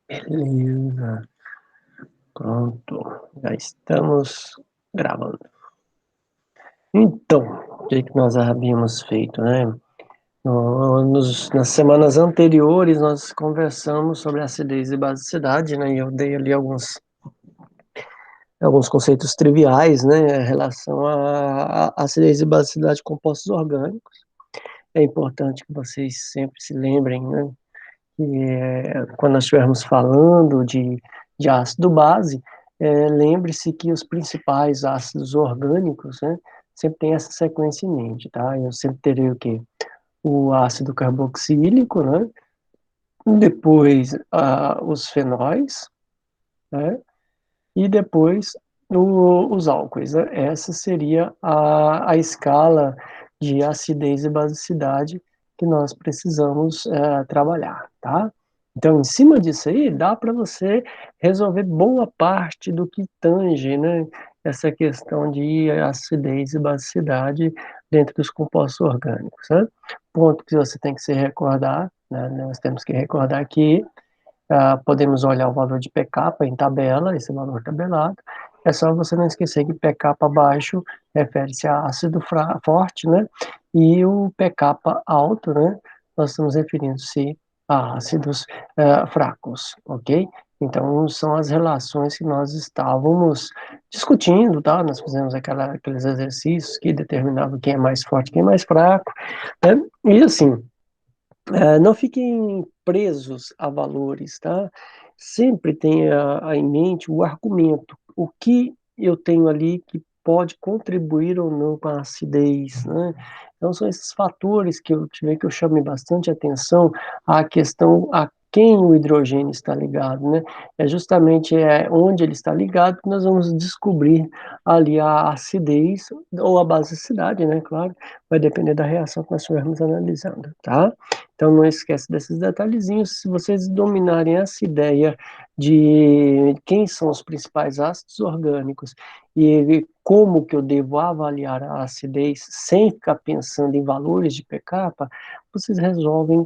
Beleza. Pronto. Já estamos gravando. Então, o que nós havíamos feito, né? Nas semanas anteriores, nós conversamos sobre acidez e basicidade, né? E eu dei ali alguns conceitos triviais, né? Em relação à acidez e basicidade de compostos orgânicos. É importante que vocês sempre se lembrem, né? Quando nós estivermos falando de ácido base, lembre-se que os principais ácidos orgânicos, né, sempre tem essa sequência em mente, tá? Eu sempre terei o quê? O ácido carboxílico, né? Depois os fenóis, né? E depois os álcoois, né? Essa seria a escala de acidez e basicidade que nós precisamos trabalhar, tá? Então, em cima disso aí, dá para você resolver boa parte do que tange, né, essa questão de acidez e basicidade dentro dos compostos orgânicos, né? Ponto que você tem que se recordar, né, nós temos que recordar que podemos olhar o valor de pKa em tabela, esse valor tabelado. É só você não esquecer que pKa abaixo refere-se a ácido forte, né? E o pKa alto, né? Nós estamos referindo-se a ácidos fracos, ok? Então, são as relações que nós estávamos discutindo, tá? Nós fizemos aqueles exercícios que determinavam quem é mais forte, quem é mais fraco, né? E assim, não fiquem presos a valores, tá? Sempre tenha em mente o argumento, o que eu tenho ali que pode contribuir ou não com a acidez, né? Então são esses fatores que eu tive que eu chame bastante atenção à questão a quem o hidrogênio está ligado, né? É justamente onde ele está ligado que nós vamos descobrir ali a acidez ou a basicidade, né? Claro, vai depender da reação que nós estivermos analisando, tá? Então não esquece desses detalhezinhos. Se vocês dominarem essa ideia de quem são os principais ácidos orgânicos e como que eu devo avaliar a acidez sem ficar pensando em valores de pKa, vocês resolvem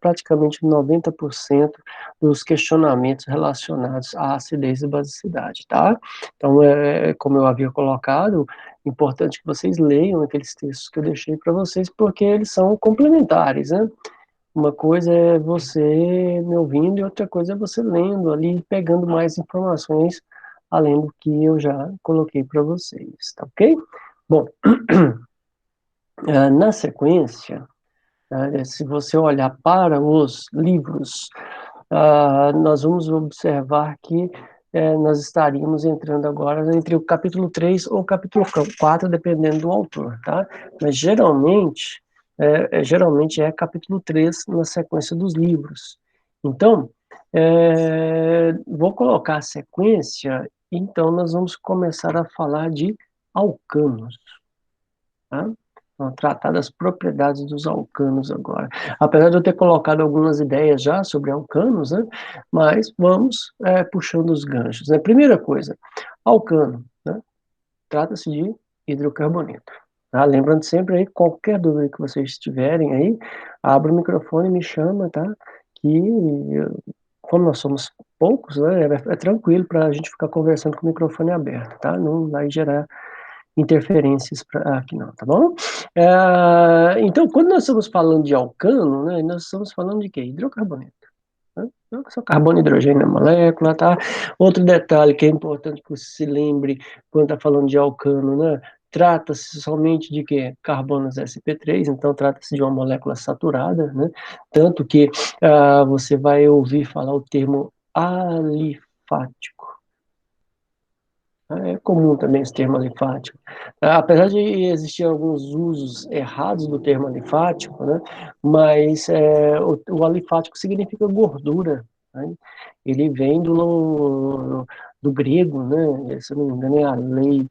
praticamente 90% dos questionamentos relacionados à acidez e basicidade, tá? Então, como eu havia colocado, importante que vocês leiam aqueles textos que eu deixei para vocês, porque eles são complementares, né? Uma coisa é você me ouvindo e outra coisa é você lendo ali, pegando mais informações além do que eu já coloquei para vocês, tá ok? Bom, na sequência, se você olhar para os livros, nós vamos observar que nós estaríamos entrando agora entre o capítulo 3 ou o capítulo 4, dependendo do autor, tá? Mas geralmente é capítulo 3 na sequência dos livros. Então, vou colocar a sequência, então nós vamos começar a falar de alcanos, tá? Vamos tratar das propriedades dos alcanos agora. Apesar de eu ter colocado algumas ideias já sobre alcanos, né? Mas vamos puxando os ganchos, né? Primeira coisa, alcano, né? Trata-se de hidrocarboneto. Tá? Lembrando sempre aí, qualquer dúvida que vocês tiverem aí, abre o microfone e me chama, tá? Que, como nós somos poucos, né? É tranquilo para a gente ficar conversando com o microfone aberto, tá? Não vai gerar interferências aqui não, tá bom? Então, quando nós estamos falando de alcano, né, nós estamos falando de quê? Hidrocarboneto. Né? Então, só carbono e hidrogênio na molécula, tá? Outro detalhe que é importante que você se lembre quando está falando de alcano, né? Trata-se somente de quê? Carbonos sp3, então trata-se de uma molécula saturada, né? Tanto que você vai ouvir falar o termo alifático. É comum também esse termo alifático. Apesar de existir alguns usos errados do termo alifático, né, mas o alifático significa gordura. Né? Ele vem do grego, né, se eu não me engano, é aleifos,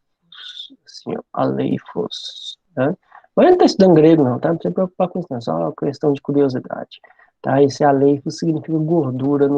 assim, ó, aleifos. Né? Mas não está estudando grego, não, tá? Não precisa se preocupar com isso, não, é só uma questão de curiosidade. Tá? Esse aleifos significa gordura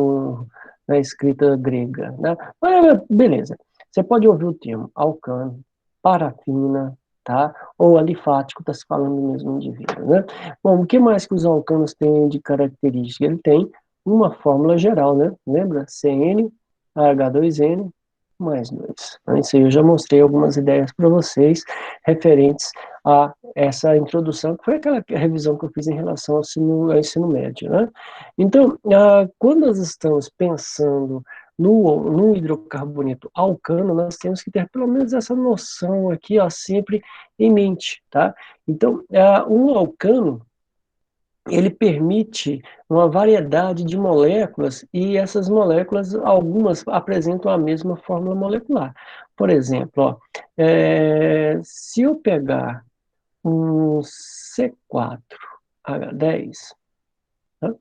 na escrita grega. Né? Mas, beleza. Você pode ouvir o termo alcano, parafina, tá? Ou alifático, está se falando do mesmo indivíduo, né? Bom, o que mais que os alcanos têm de característica? Ele tem uma fórmula geral, né? Lembra? CnH2n mais 2. Isso aí eu já mostrei algumas ideias para vocês referentes a essa introdução, que foi aquela revisão que eu fiz em relação ao ensino médio, né? Então, quando nós estamos pensando no hidrocarboneto alcano, nós temos que ter pelo menos essa noção aqui, ó, sempre em mente, tá? Então, um alcano, ele permite uma variedade de moléculas e essas moléculas, algumas apresentam a mesma fórmula molecular. Por exemplo, ó, se eu pegar um C4H10, tá?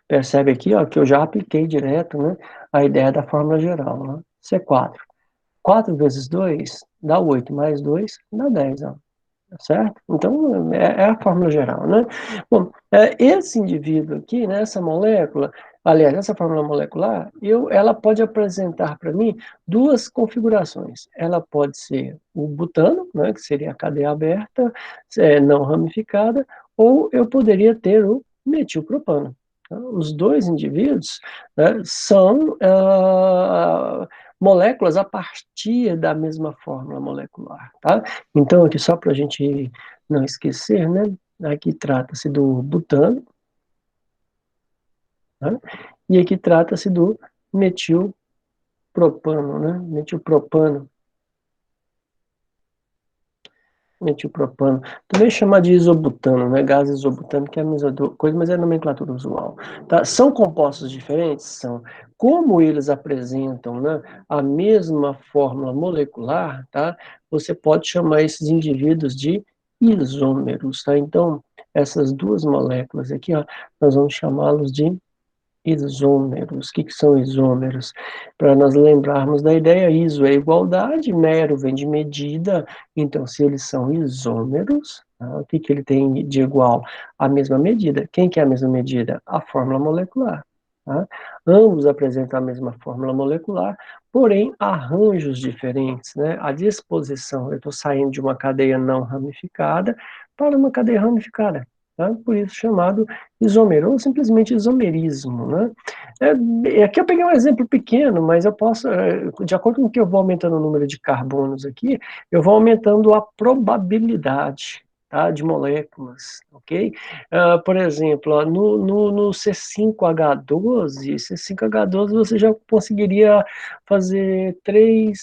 Percebe aqui, ó, que eu já apliquei direto, né, a ideia da fórmula geral, né? C4. 4 vezes 2 dá 8, mais 2 dá 10, ó. Certo? Então, é a fórmula geral, né? Bom, esse indivíduo aqui, né, essa molécula, aliás, essa fórmula molecular, ela pode apresentar para mim duas configurações. Ela pode ser o butano, né, que seria a cadeia aberta, não ramificada, ou eu poderia ter o metilpropano. Tá? Os dois indivíduos, né, são moléculas a partir da mesma fórmula molecular, tá? Então, aqui só para a gente não esquecer, né? Aqui trata-se do butano, né? E aqui trata-se do metilpropano, né? Metilpropano. Também chamar de isobutano, né? Gás isobutano, que é a mesma coisa, mas é a nomenclatura usual. Tá? São compostos diferentes? São. Como eles apresentam, né, a mesma fórmula molecular, tá? Você pode chamar esses indivíduos de isômeros, tá? Então, essas duas moléculas aqui, ó, nós vamos chamá-los de isômeros. O que que são isômeros? Para nós lembrarmos da ideia, iso é igualdade, mero vem de medida, então se eles são isômeros, tá? O que que ele tem de igual? A mesma medida. Quem que é a mesma medida? A fórmula molecular. Tá? Ambos apresentam a mesma fórmula molecular, porém arranjos diferentes, né? A disposição, eu estou saindo de uma cadeia não ramificada para uma cadeia ramificada. Tá? Por isso chamado isômero, ou simplesmente isomerismo, né? Aqui eu peguei um exemplo pequeno, mas eu posso, de acordo com que eu vou aumentando o número de carbonos aqui, eu vou aumentando a probabilidade, tá, de moléculas, ok? Por exemplo, ó, no C5H12, C5H12 você já conseguiria fazer três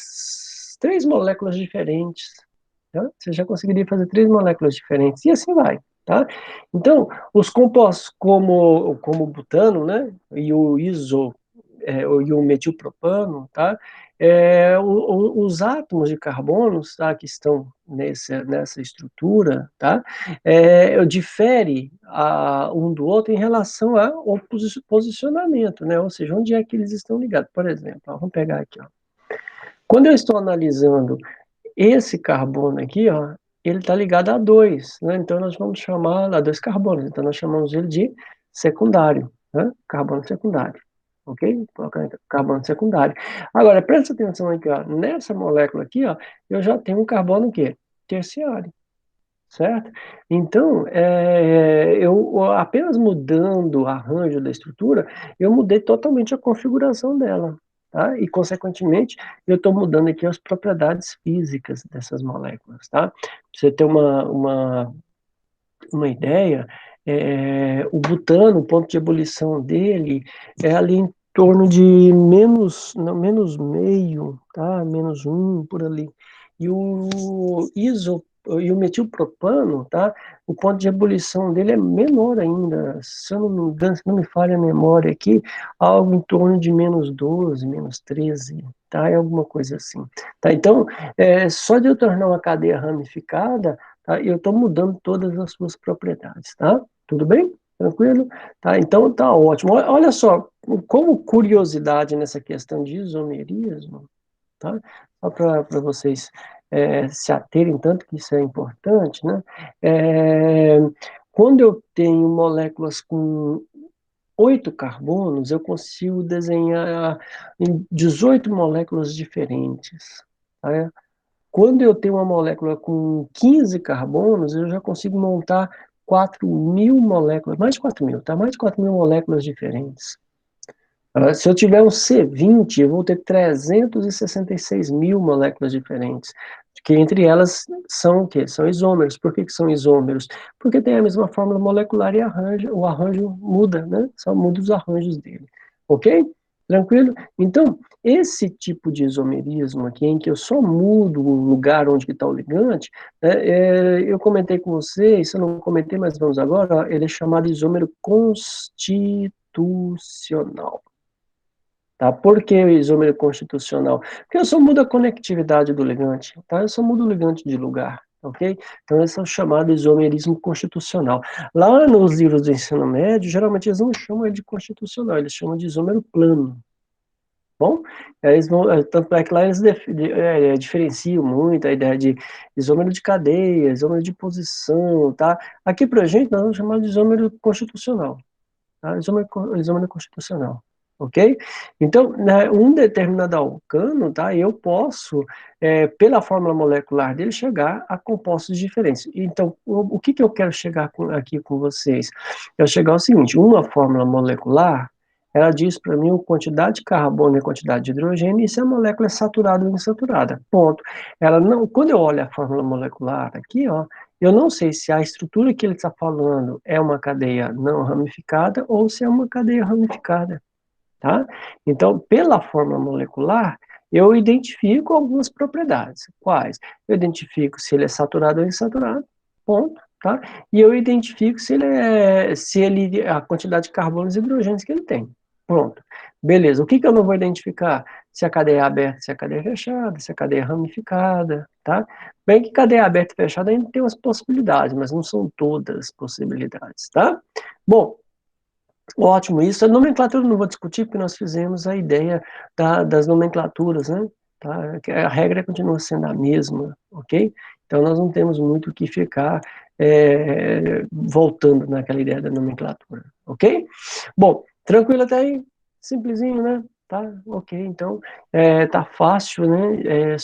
moléculas diferentes, tá? Você já conseguiria fazer três moléculas diferentes, e assim vai, tá? Então, os compostos como o butano, né, e o e o metilpropano, tá? Os átomos de carbono, tá, que estão nessa estrutura, tá? Difere um do outro em relação ao posicionamento, né? Ou seja, onde é que eles estão ligados. Por exemplo, ó, vamos pegar aqui, ó. Quando eu estou analisando esse carbono aqui, ó, ele está ligado a dois, né? Então nós vamos chamar a dois carbonos. Então nós chamamos ele de secundário, né? Carbono secundário, ok? Colocar então, carbono secundário. Agora presta atenção aqui, ó. Nessa molécula aqui, ó, eu já tenho um carbono o quê? Terciário, certo? Então, eu apenas mudando o arranjo da estrutura, eu mudei totalmente a configuração dela, tá? E, consequentemente, eu estou mudando aqui as propriedades físicas dessas moléculas, tá? Pra você ter uma ideia, o butano, o ponto de ebulição dele é ali em torno de menos, não, menos meio, tá? Menos um, por ali. E e o metilpropano, tá? O ponto de ebulição dele é menor ainda. Se eu não me engano, se não me falha a memória aqui, algo em torno de menos 12, menos 13, tá? É alguma coisa assim. Tá? Então, só de eu tornar uma cadeia ramificada, tá? Eu estou mudando todas as suas propriedades, tá? Tudo bem? Tranquilo? Tá, então tá ótimo. Olha só, como curiosidade nessa questão de isomerismo, tá? Só para vocês se aterem tanto que isso é importante, né? É, quando eu tenho moléculas com 8 carbonos, eu consigo desenhar em 18 moléculas diferentes, tá? Quando eu tenho uma molécula com 15 carbonos, eu já consigo montar 4.000 moléculas, mais de 4.000, tá? Mais de 4.000 moléculas diferentes, Se eu tiver um C20, eu vou ter 366 mil moléculas diferentes, que entre elas são o quê? São isômeros. Por que que são isômeros? Porque tem a mesma fórmula molecular e o arranjo muda, né? Só muda os arranjos dele. Ok? Tranquilo? Então, esse tipo de isomerismo aqui, em que eu só mudo o lugar onde está o ligante, né, eu comentei com vocês, se eu não comentei, mas vamos agora, ó, ele é chamado isômero constitucional. Tá? Por que o isômero constitucional? Porque eu só mudo a conectividade do ligante, tá? Eu só mudo o ligante de lugar, ok? Então, esse é o chamado isomerismo constitucional. Lá nos livros do ensino médio, geralmente eles não chamam ele de constitucional, eles chamam de isômero plano. Bom, eles vão, tanto é que lá eles diferenciam muito a ideia de isômero de cadeia, isômero de posição, tá? Aqui pra gente, nós vamos chamar de isômero constitucional, tá? Isômero constitucional, ok? Então, né, um determinado alcano, tá? Eu posso, pela fórmula molecular dele, chegar a compostos diferentes. Então, o que que eu quero chegar aqui com vocês? Eu chegar ao seguinte, uma fórmula molecular, ela diz para mim a quantidade de carbono e a quantidade de hidrogênio e se a molécula é saturada ou insaturada. Ponto. Ela não, quando eu olho a fórmula molecular aqui, ó, eu não sei se a estrutura que ele está falando é uma cadeia não ramificada ou se é uma cadeia ramificada, tá? Então, pela fórmula molecular, eu identifico algumas propriedades. Quais? Eu identifico se ele é saturado ou insaturado, ponto, tá? E eu identifico a quantidade de carbonos e hidrogênios que ele tem. Pronto. Beleza. O que que eu não vou identificar? Se a cadeia é aberta, se a cadeia é fechada, se a cadeia é ramificada, tá? Bem que cadeia aberta e fechada ainda tem umas possibilidades, mas não são todas as possibilidades, tá? Bom, ótimo, isso. A nomenclatura eu não vou discutir, porque nós fizemos a ideia das nomenclaturas, né? Tá? A regra continua sendo a mesma, ok? Então, nós não temos muito o que ficar voltando naquela ideia da nomenclatura, ok? Bom, tranquilo até aí? Simplesinho, né? Tá, ok. Então, tá fácil, né?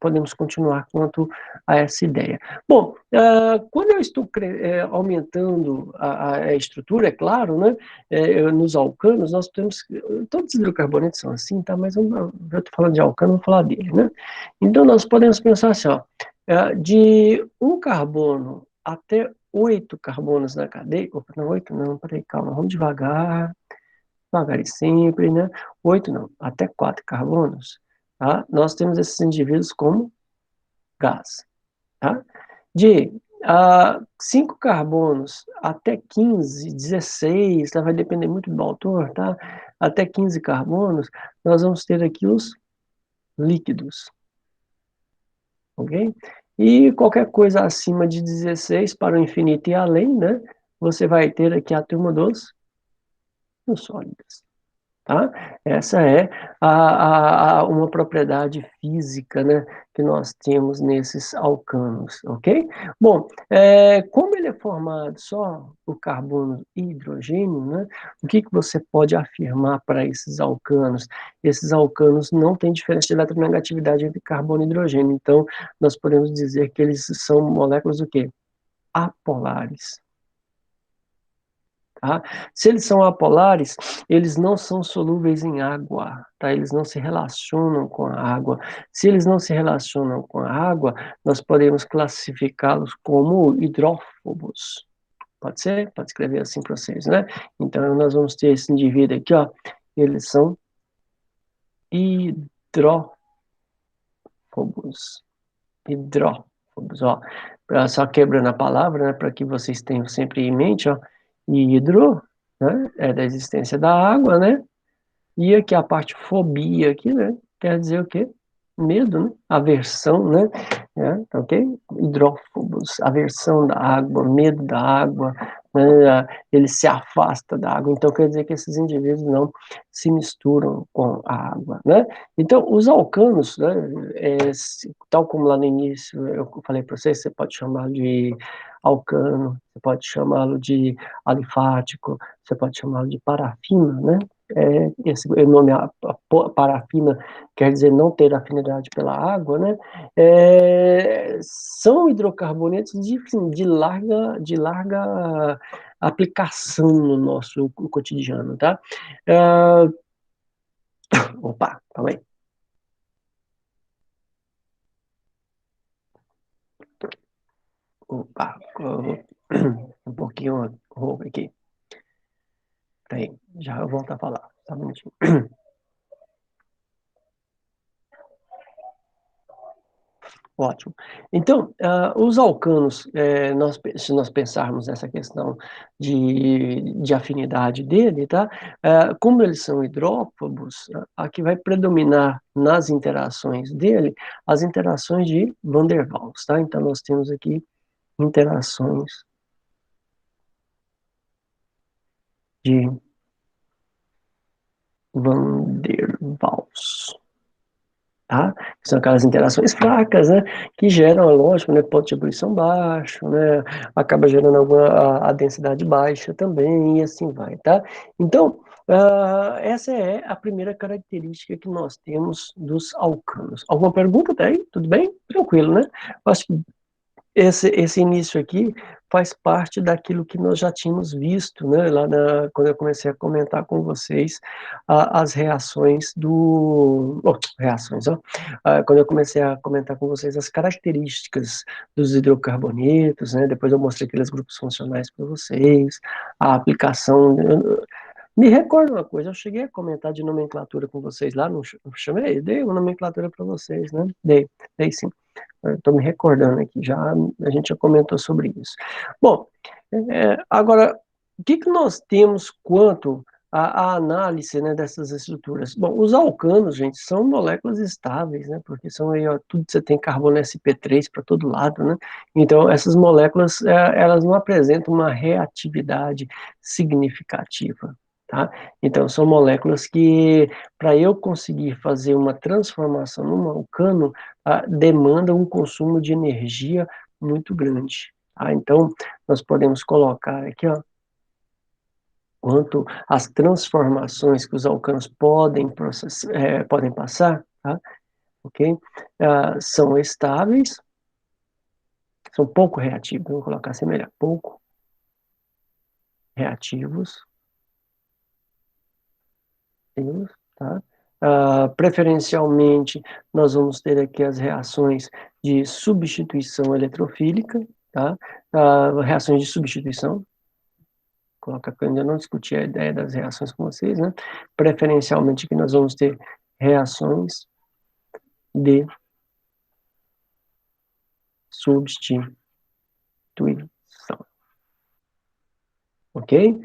Podemos continuar quanto a essa ideia. Bom, quando eu estou aumentando a estrutura, é claro, né? Nos alcanos, nós temos. Todos os hidrocarbonetos são assim, tá? Mas eu estou falando de alcano, vou falar dele, né? Então, nós podemos pensar assim, ó, de um carbono até 8 carbonos na cadeia. Opa, não, 8 não, peraí, calma, vamos devagar e sempre, né? 8 não, até 4 carbonos, tá? Nós temos esses indivíduos como gás, tá? De 5 carbonos até 15, 16, tá? Vai depender muito do autor, tá? Até 15 carbonos, nós vamos ter aqui os líquidos, ok? E qualquer coisa acima de 16 para o infinito e além, né? Você vai ter aqui a turma dos sólidos. Tá? Essa é uma propriedade física, né, que nós temos nesses alcanos, ok? Bom, como ele é formado só por carbono e hidrogênio, né, o que que você pode afirmar para esses alcanos? Esses alcanos não têm diferença de eletronegatividade entre carbono e hidrogênio, então nós podemos dizer que eles são moléculas o quê? Apolares. Tá? Se eles são apolares, eles não são solúveis em água, tá? Eles não se relacionam com a água. Se eles não se relacionam com a água, nós podemos classificá-los como hidrófobos. Pode ser? Pode escrever assim para vocês, né? Então, nós vamos ter esse indivíduo aqui, ó. Eles são hidrófobos. Hidrófobos, ó. Só quebrando a palavra, né? Para que vocês tenham sempre em mente, ó. Hidro, né? É da existência da água, né? E aqui a parte fobia aqui, né? Quer dizer o quê? Medo, né? Aversão, né? Tá ok? Hidrófobos, aversão da água, medo da água, né? Ele se afasta da água. Então quer dizer que esses indivíduos não se misturam com a água, né? Então os alcanos, né? Tal como lá no início eu falei para vocês, você pode chamar de alcano, você pode chamá-lo de alifático, você pode chamá-lo de parafina, né? Esse nome parafina quer dizer não ter afinidade pela água, né? São hidrocarbonetos de larga aplicação no nosso cotidiano, tá? Opa, calma aí. Opa, um pouquinho rouco aqui. Peraí, já eu volto a falar. Só um minutinho. Ótimo. Então, os alcanos, se nós pensarmos nessa questão de afinidade dele, tá? Como eles são hidrófobos, aqui vai predominar nas interações dele as interações de Van der Waals, tá? Então, nós temos aqui interações de Van der Waals. Tá? São aquelas interações fracas, né? Que geram, lógico, né? Ponto de ebulição baixo, né? Acaba gerando a densidade baixa também, e assim vai, tá? Então, essa é a primeira característica que nós temos dos alcanos. Alguma pergunta até aí? Tudo bem? Tranquilo, né? Acho que esse início aqui faz parte daquilo que nós já tínhamos visto, né, quando eu comecei a comentar com vocês as reações reações, ó, quando eu comecei a comentar com vocês as características dos hidrocarbonetos, né, depois eu mostrei aqueles grupos funcionais para vocês, a aplicação. Me recordo uma coisa, eu cheguei a comentar de nomenclatura com vocês lá, não chamei? Dei uma nomenclatura para vocês, né? Dei sim. Estou me recordando aqui, já a gente já comentou sobre isso. Bom, agora, o que nós temos quanto à análise, né, dessas estruturas? Bom, os alcanos, gente, são moléculas estáveis, né, porque são aí, ó, tudo você tem carbono sp3 para todo lado, né? Então, essas moléculas, elas não apresentam uma reatividade significativa. Tá? Então, são moléculas que, para eu conseguir fazer uma transformação num alcano, demanda um consumo de energia muito grande. Tá? Então, nós podemos colocar aqui, ó, quanto as transformações que os alcanos podem passar, tá? Ok? São estáveis, são pouco reativos, vamos colocar assim melhor, pouco reativos, tá? Preferencialmente, nós vamos ter aqui as reações de substituição eletrofílica, tá? Reações de substituição, coloca que eu ainda não discuti a ideia das reações com vocês, né? Preferencialmente que nós vamos ter reações de substituição, ok?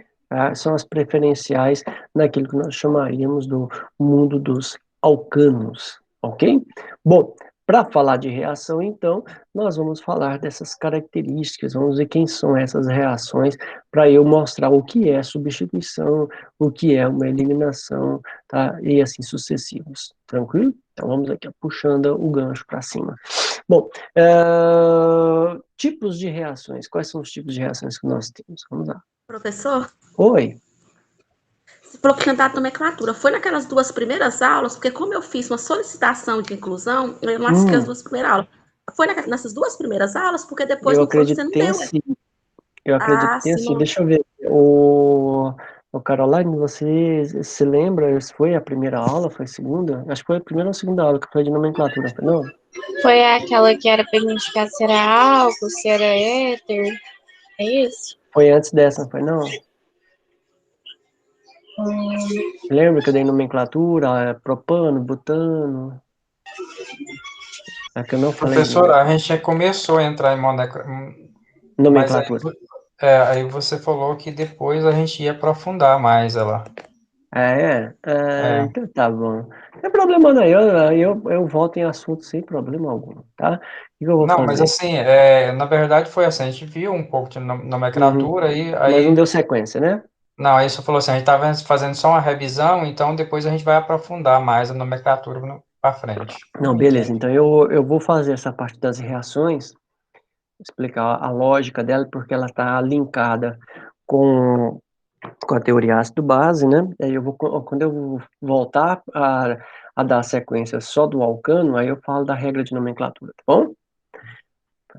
São as preferenciais naquilo que nós chamaríamos do mundo dos alcanos, ok? Bom, para falar de reação, então, nós vamos falar dessas características, vamos ver quem são essas reações, para eu mostrar o que é substituição, o que é uma eliminação, tá? E assim sucessivos, tranquilo? Então vamos aqui, puxando o gancho para cima. Bom, tipos de reações, quais são os tipos de reações que nós temos? Vamos lá. Professor, Oi. você falou que tinha dado nomenclatura. Foi naquelas duas primeiras aulas, porque como eu fiz uma solicitação de inclusão, eu não assisti as Hum, duas primeiras aulas. Foi nessas duas primeiras aulas, porque depois eu não foi, acredito você que não tenha deu. sido. Eu acredito que tenha Sim, sido. não. Deixa eu ver. O Caroline, você se lembra? Foi a primeira aula? Foi a segunda? Acho que foi a primeira ou a segunda aula que foi de nomenclatura, foi não? Foi aquela que era pra identificar se era álcool, se era éter. É isso? Foi antes dessa, não foi não? Lembra que eu dei nomenclatura? Propano, butano. É que eu não falei de Professora, a gente já começou a entrar em mas nomenclatura. aí você falou que depois a gente ia aprofundar mais ela. Então tá bom. Não tem problema não, eu volto em assunto sem problema algum, tá? O que eu vou Não, mas fazer? assim, na verdade foi assim, a gente viu um pouco de Uhum. nomenclatura e Mas não aí, deu sequência, né? não, aí você falou assim, a gente estava fazendo só uma revisão, então depois a gente vai aprofundar mais a nomenclatura para frente. Não, beleza. Então eu vou fazer essa parte das reações, explicar a lógica dela, porque ela está linkada com, com a teoria ácido-base, né? Aí quando eu voltar a dar a sequência só do alcano, aí eu falo da regra de nomenclatura, tá bom?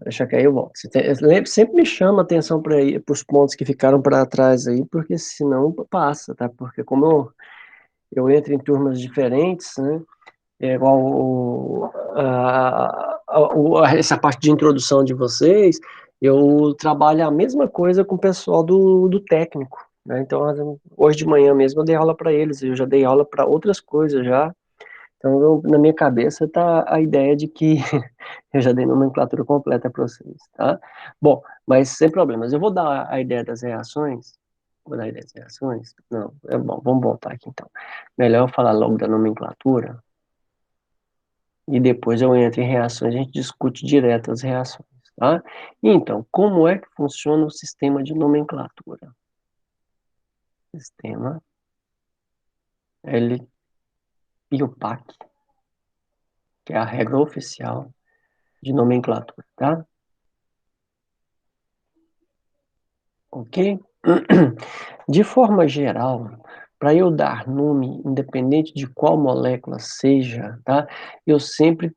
Deixa que aí eu volto. Sempre me chama atenção para os pontos que ficaram para trás aí, porque senão passa, tá? Porque como eu entro em turmas diferentes, né? É igual essa parte de introdução de vocês, eu trabalho a mesma coisa com o pessoal do técnico, né? Então, hoje de manhã mesmo eu dei aula para eles, eu já dei aula para outras coisas já. Então, na minha cabeça está a ideia de que eu já dei nomenclatura completa para vocês, tá? Bom, mas sem problemas. Eu vou dar a ideia das reações. Vou dar a ideia das reações? Não, é bom, vamos voltar aqui então. Melhor eu falar logo da nomenclatura e depois eu entro em reações, a gente discute direto as reações, tá? Então, como é que funciona o sistema de nomenclatura? Sistema L e o PAC, que é a regra oficial de nomenclatura, tá? Ok? De forma geral, para eu dar nome, independente de qual molécula seja, tá? Eu sempre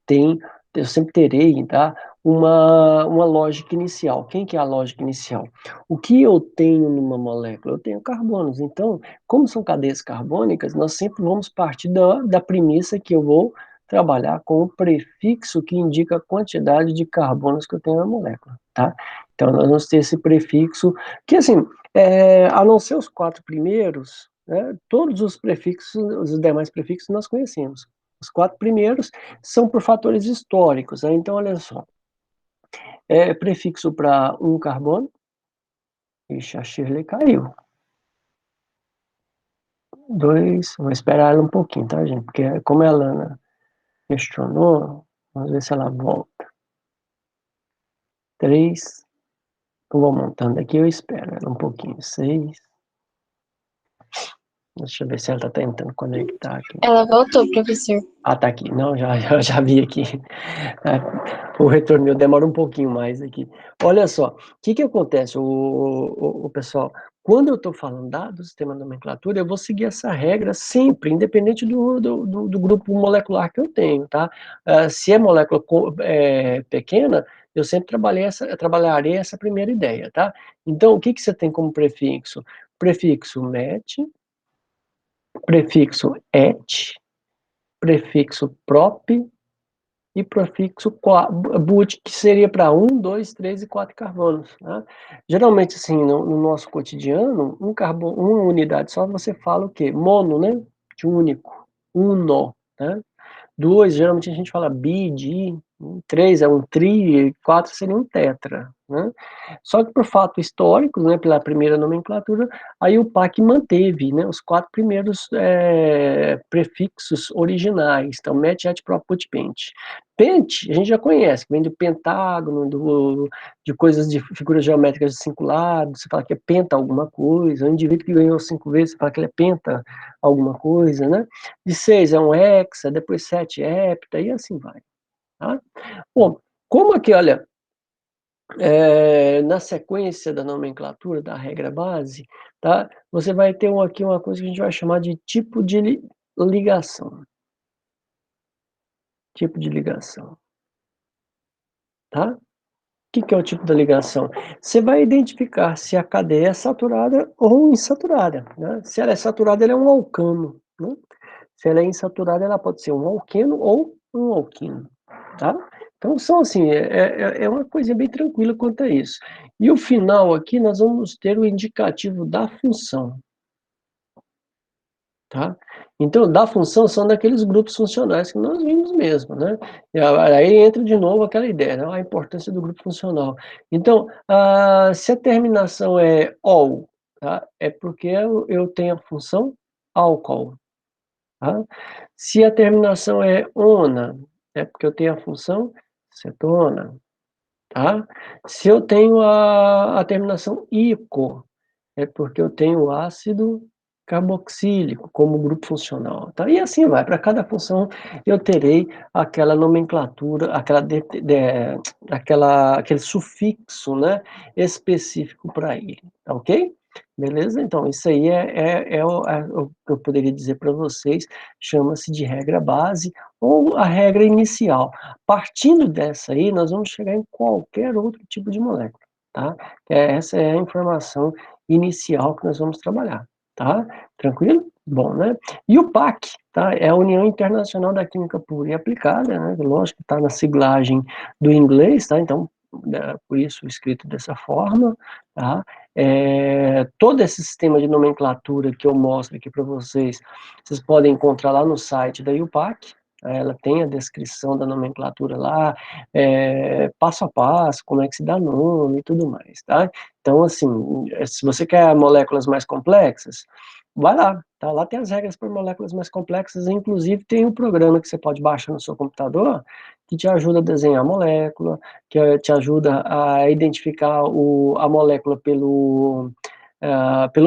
terei, tá? Uma lógica inicial. Quem que é a lógica inicial? O que eu tenho numa molécula? Eu tenho carbonos. Então, como são cadeias carbônicas, nós sempre vamos partir da premissa que eu vou trabalhar com o prefixo que indica a quantidade de carbonos que eu tenho na molécula, tá? Então, nós vamos ter esse prefixo que, assim, a não ser os 4 primeiros, né, todos os prefixos, os demais prefixos nós conhecemos. Os 4 primeiros são por fatores históricos, né? Então, olha só, prefixo para um carbono, ixi, a Shirley caiu. 2, vou esperar ela um pouquinho, tá, gente? Porque como a Lana questionou, vamos ver se ela volta. 3, eu vou montando aqui, eu espero ela um pouquinho. 6, deixa eu ver se ela está tentando conectar aqui. Ela voltou, professor. Ah, tá aqui. Não, já vi aqui. O retorno meu demora um pouquinho mais aqui. Olha só, o que acontece, o pessoal? Quando eu estou falando do sistema de nomenclatura, eu vou seguir essa regra sempre, independente do grupo molecular que eu tenho, tá? Se é molécula pequena, eu sempre trabalharei essa primeira ideia, tá? Então, o que você tem como prefixo? Prefixo met, prefixo et, prefixo prop e prefixo but, que seria para 1, 2, 3 e 4 carbonos. Né? Geralmente, assim, no nosso cotidiano, uma unidade só, você fala o quê? Mono, né? De único. Uno, né? 2, geralmente a gente fala bi, di. 3 é um tri, 4 seria um tetra, né? Só que por fato histórico, né, pela primeira nomenclatura, aí o PAC manteve, né, os 4 primeiros prefixos originais, então met, et, prop, put, pent. Pent, a gente já conhece, vem do pentágono, de coisas de figuras geométricas de 5 lados, você fala que é penta alguma coisa, o indivíduo que ganhou 5 vezes, você fala que ele é penta alguma coisa, né? De 6 é um hexa, depois 7 hepta, e assim vai. Tá? Bom, como aqui, olha, na sequência da nomenclatura, da regra base, tá? Você vai ter aqui uma coisa que a gente vai chamar de tipo de ligação. Tipo de ligação. Tá? O que é o tipo da ligação? Você vai identificar se a cadeia é saturada ou insaturada. Né? Se ela é saturada, ela é um alcano. Né? Se ela é insaturada, ela pode ser um alqueno ou um alquino, tá? Então, são assim, é uma coisa bem tranquila quanto a isso. E o final aqui, nós vamos ter o indicativo da função, tá? Então, da função são daqueles grupos funcionais que nós vimos mesmo, né? E aí entra de novo aquela ideia, né? A importância do grupo funcional. Então, se a terminação é ol, tá? É porque eu tenho a função álcool, tá? Se a terminação é ona, é porque eu tenho a função cetona, tá? Se eu tenho a terminação ico, é porque eu tenho o ácido carboxílico como grupo funcional, tá? E assim vai, para cada função eu terei aquela nomenclatura, aquele sufixo, né, específico para ele, tá ok? Beleza? Então, isso aí é o que eu poderia dizer para vocês, chama-se de regra base ou a regra inicial. Partindo dessa aí, nós vamos chegar em qualquer outro tipo de molécula, tá? Essa é a informação inicial que nós vamos trabalhar, tá? Tranquilo? Bom, né? E o PAC, tá? É a União Internacional da Química Pura e Aplicada, né? Lógico que está na siglagem do inglês, tá? Então, por isso escrito dessa forma, tá? Todo esse sistema de nomenclatura que eu mostro aqui para vocês, vocês podem encontrar lá no site da UPAC, ela tem a descrição da nomenclatura lá, passo a passo, como é que se dá nome e tudo mais, tá? Então, assim, se você quer moléculas mais complexas, vai lá, tá? Lá tem as regras para moléculas mais complexas, inclusive tem um programa que você pode baixar no seu computador, que te ajuda a desenhar a molécula, que te ajuda a identificar a molécula pelo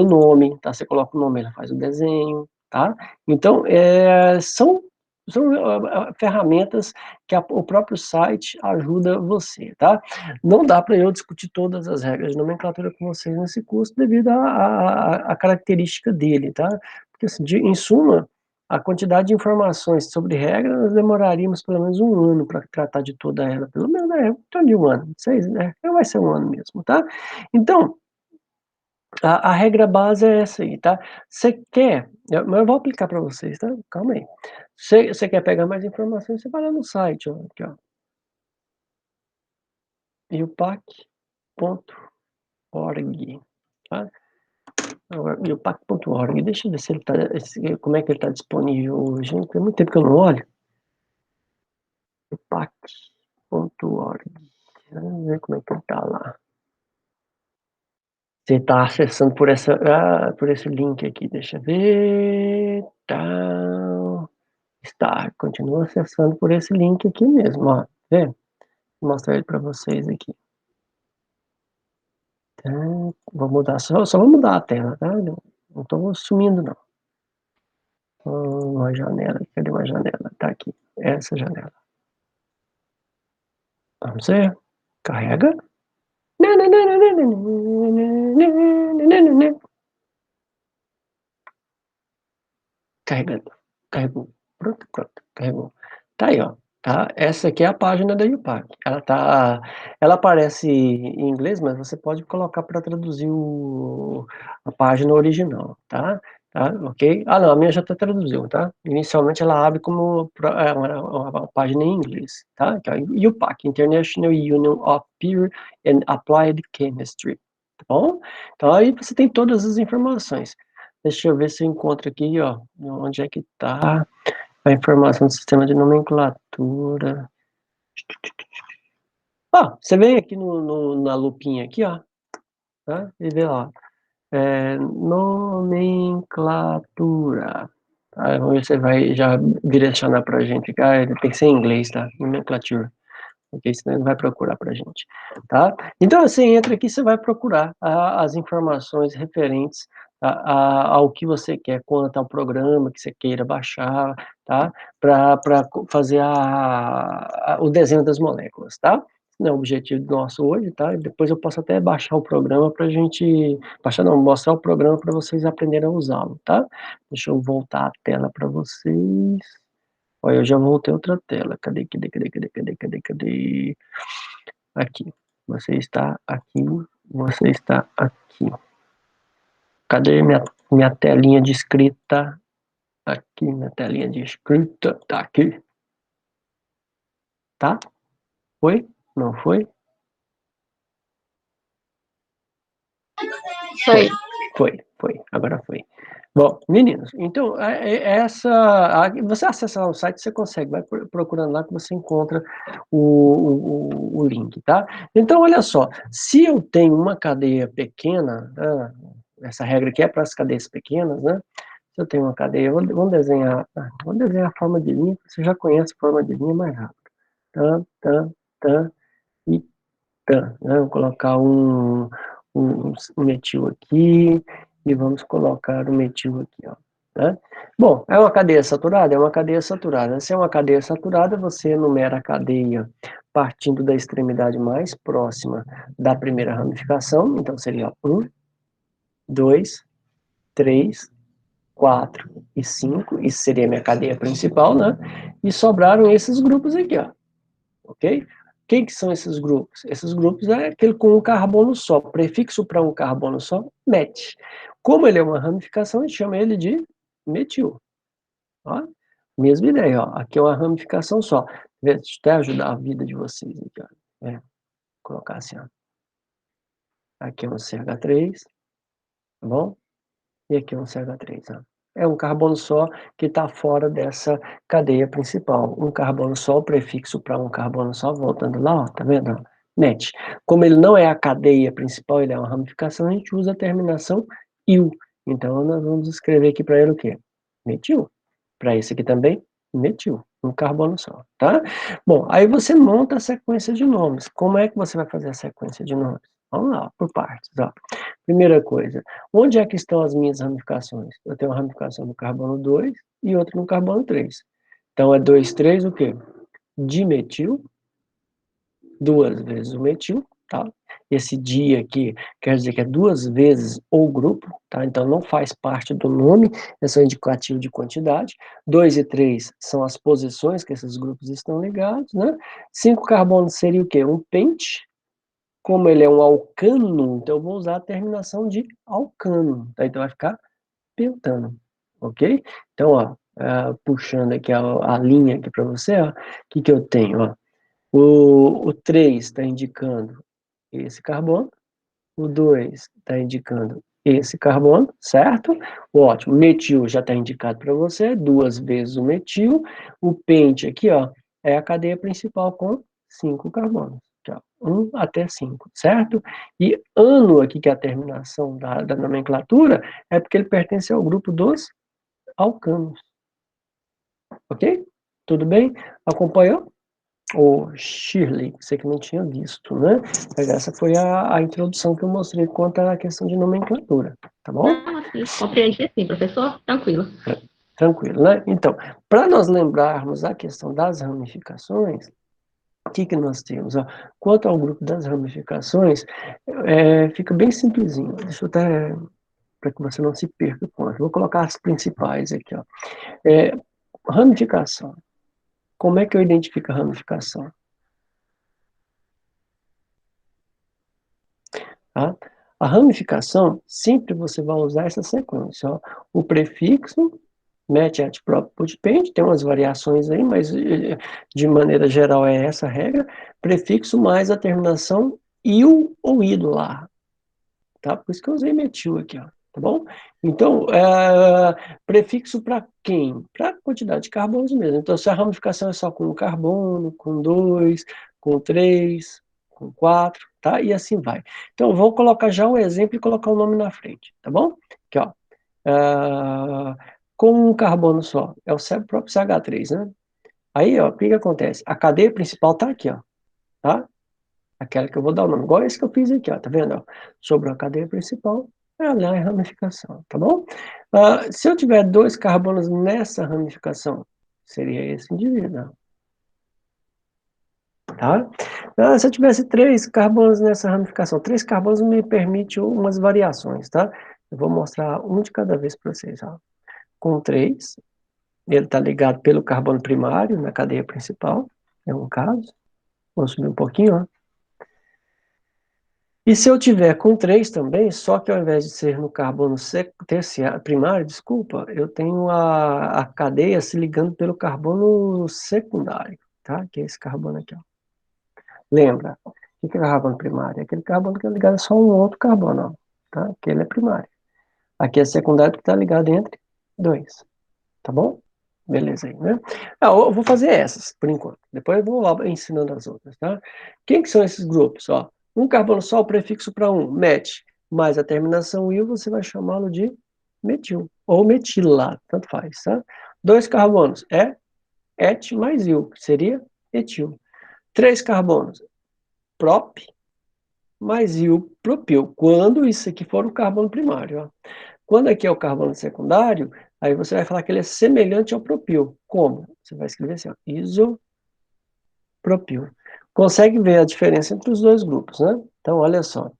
nome, tá? Você coloca o nome, ela faz o desenho, tá? Então, são ferramentas que o próprio site ajuda você, tá? Não dá para eu discutir todas as regras de nomenclatura com vocês nesse curso devido à característica dele, tá? Porque, assim, em suma, a quantidade de informações sobre regras, nós demoraríamos pelo menos um ano para tratar de toda ela, pelo menos, então de um ano, vai ser um ano mesmo, tá? Então, a regra base é essa aí, tá? Você quer, mas eu vou aplicar para vocês, tá? Calma aí. Você quer pegar mais informações, você vai lá no site, ó, aqui, ó. upac.org, tá? upac.org, deixa eu ver se ele tá, como é que ele está disponível hoje. Tem muito tempo que eu não olho. upac.org, vamos ver como é que ele tá lá. Você está acessando por esse link aqui, deixa eu ver, tá, continua acessando por esse link aqui mesmo, ó, vê? Vou mostrar ele para vocês aqui. Tá, vou mudar, só vou mudar a tela, tá? Não estou sumindo, não. Uma janela, cadê uma janela? Tá aqui, essa janela. Vamos ver, carrega. Carregando, carregou, pronto, carregou. Tá aí, ó, tá? Essa aqui é a página da UPAC. Ela aparece em inglês, mas você pode colocar para traduzir a página original, tá? Tá, ok? Ah, não, a minha já tá traduziu, tá? Inicialmente ela abre como uma página em inglês, tá? Aqui, ó, UPAC, International Union of Pure and Applied Chemistry, tá bom? Então aí você tem todas as informações. Deixa eu ver se eu encontro aqui, ó, onde é que tá a informação do sistema de nomenclatura. Ó, você vem aqui na lupinha aqui, ó, tá? E vê lá, nomenclatura. Tá? Vamos ver se você vai já direcionar pra gente. Tem que ser em inglês, tá? Nomenclatura. Porque senão ele vai procurar pra gente, tá? Então, assim, entra aqui, você vai procurar as informações referentes ao que você quer, quanto ao programa que você queira baixar, tá? Para fazer o desenho das moléculas, tá? Não é o objetivo nosso hoje, tá? Depois eu posso até baixar o programa pra gente... Baixar não, mostrar o programa para vocês aprenderem a usá-lo, tá? Deixa eu voltar a tela para vocês. Olha, eu já voltei outra tela. Cadê? Aqui. Você está aqui. Você está aqui. Cadê minha telinha de escrita? Aqui, minha telinha de escrita. Tá aqui. Tá? Foi? Não foi? Foi. Foi. Agora foi. Bom, meninos, então, você acessa o site, você consegue, vai procurando lá que você encontra o link, tá? Então, olha só, se eu tenho uma cadeia pequena, essa regra aqui é para as cadeias pequenas, né? Se eu tenho uma cadeia, vamos desenhar a forma de linha, você já conhece a forma de linha mais rápido. Tan, e tan, né? Vou colocar um metil aqui, e vamos colocar o metil aqui, ó. Né? Bom, é uma cadeia saturada? É uma cadeia saturada. Se é uma cadeia saturada, você enumera a cadeia partindo da extremidade mais próxima da primeira ramificação. Então, seria 1, 2, 3, 4 e 5. Isso seria a minha cadeia principal, né? E sobraram esses grupos aqui, ó. Ok? Quem que são esses grupos? Esses grupos é aquele com um carbono só. Prefixo para um carbono só, met. Como ele é uma ramificação, a gente chama ele de metil. Ó, mesma ideia, ó. Aqui é uma ramificação só. Deixa eu até ajudar a vida de vocês aqui, ó. Vou colocar assim, ó. Aqui é um CH3, tá bom? E aqui é um CH3, ó. É um carbono só que está fora dessa cadeia principal. Um carbono só, o prefixo para um carbono só, voltando lá, ó, tá vendo? Met. Como ele não é a cadeia principal, ele é uma ramificação, a gente usa a terminação il. Então, nós vamos escrever aqui para ele o quê? Metil. Para esse aqui também, metil. Um carbono só, tá? Bom, aí você monta a sequência de nomes. Como é que você vai fazer a sequência de nomes? Vamos lá, por partes, ó. Primeira coisa, onde é que estão as minhas ramificações? Eu tenho uma ramificação no carbono 2 e outra no carbono 3. Então, é 2, 3, o quê? Dimetil, duas vezes o metil, tá? Esse di aqui quer dizer que é duas vezes o grupo, tá? Então, não faz parte do nome, é só indicativo de quantidade. 2 e 3 são as posições que esses grupos estão ligados, né? 5 carbonos seria o quê? Um pente. Como ele é um alcano, então eu vou usar a terminação de alcano, tá? Então vai ficar pentano, ok? Então, ó, puxando aqui a linha aqui para você, ó, o que eu tenho, ó? O 3 está indicando esse carbono, o 2 está indicando esse carbono, certo? Ótimo, metil já está indicado para você, duas vezes o metil, o pente aqui, ó, é a cadeia principal com 5 carbonos. 1 até 5, certo? E ano aqui, que é a terminação da nomenclatura, é porque ele pertence ao grupo dos alcanos. Ok? Tudo bem? Acompanhou? Ô, Shirley, você que não tinha visto, né? Mas essa foi a introdução que eu mostrei quanto à questão de nomenclatura, tá bom? Não, assim, compreendi sim, professor. Tranquilo. Tranquilo, né? Então, para nós lembrarmos a questão das ramificações, o que nós temos? Ó, quanto ao grupo das ramificações, fica bem simplesinho. Deixa eu até, para que você não se perca com elas. Vou colocar as principais aqui, ó. Ramificação. Como é que eu identifico a ramificação? Tá? A ramificação, sempre você vai usar essa sequência, ó. O prefixo, met, et, prop, put, pend, tem umas variações aí, mas de maneira geral é essa a regra. Prefixo mais a terminação il ou ido lá, tá? Por isso que eu usei metil aqui, ó, tá bom? Então, prefixo para quem? Para a quantidade de carbonos mesmo. Então, se a ramificação é só com um carbono, com 2, com 3, com 4, tá? E assim vai. Então, eu vou colocar já um exemplo e colocar o nome na frente, tá bom? Aqui, ó. Com um carbono só, é o próprio CH3, né? Aí, ó, o que acontece? A cadeia principal tá aqui, ó, tá? Aquela que eu vou dar o nome, igual esse que eu fiz aqui, ó, tá vendo? Ó? Sobre a cadeia principal, ela é a ramificação, tá bom? Se eu tiver 2 carbonos nessa ramificação, seria esse indivíduo, tá? Se eu tivesse 3 carbonos nessa ramificação, 3 carbonos me permite umas variações, tá? Eu vou mostrar um de cada vez para vocês, ó. Com 3, ele está ligado pelo carbono primário na cadeia principal, é um caso. Vou subir um pouquinho, ó. E se eu tiver com 3 também, só que ao invés de ser no carbono terciário, primário, desculpa, eu tenho a cadeia se ligando pelo carbono secundário, tá? Que é esse carbono aqui, ó. Lembra, o que é carbono primário? É aquele carbono que é ligado só a um outro carbono, ó, tá? Que ele é primário. Aqui é secundário que está ligado entre dois, tá bom? Beleza aí, né? Eu vou fazer essas, por enquanto. Depois eu vou lá ensinando as outras, tá? Quem que são esses grupos? Ó, um carbono só, o prefixo para um, met, mais a terminação il, você vai chamá-lo de metil, ou metila, tanto faz, tá? 2 carbonos, et mais il, que seria etil. 3 carbonos, prop, mais il, propil, quando isso aqui for o carbono primário, ó. Quando aqui é o carbono secundário, aí você vai falar que ele é semelhante ao propil. Como? Você vai escrever assim, ó, isopropil. Consegue ver a diferença entre os dois grupos, né? Então, olha só.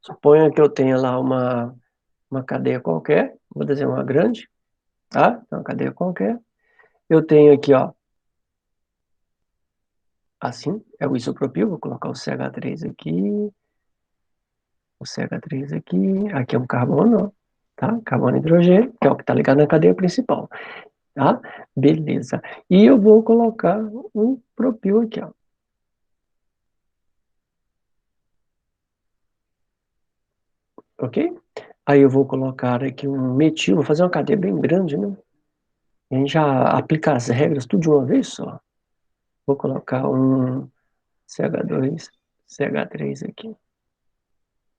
Suponha que eu tenha lá uma cadeia qualquer, vou desenhar uma grande, tá? Uma cadeia qualquer. Eu tenho aqui, ó, assim, é o isopropil, vou colocar o CH3 aqui. o CH3 aqui é um carbono, ó, tá? Carbono e hidrogênio, que é o que está ligado na cadeia principal, tá? Beleza. E eu vou colocar um propil aqui, ó. Ok? Aí eu vou colocar aqui um metil, vou fazer uma cadeia bem grande, né? E a gente já aplica as regras tudo de uma vez só. Vou colocar um CH2, CH3 aqui,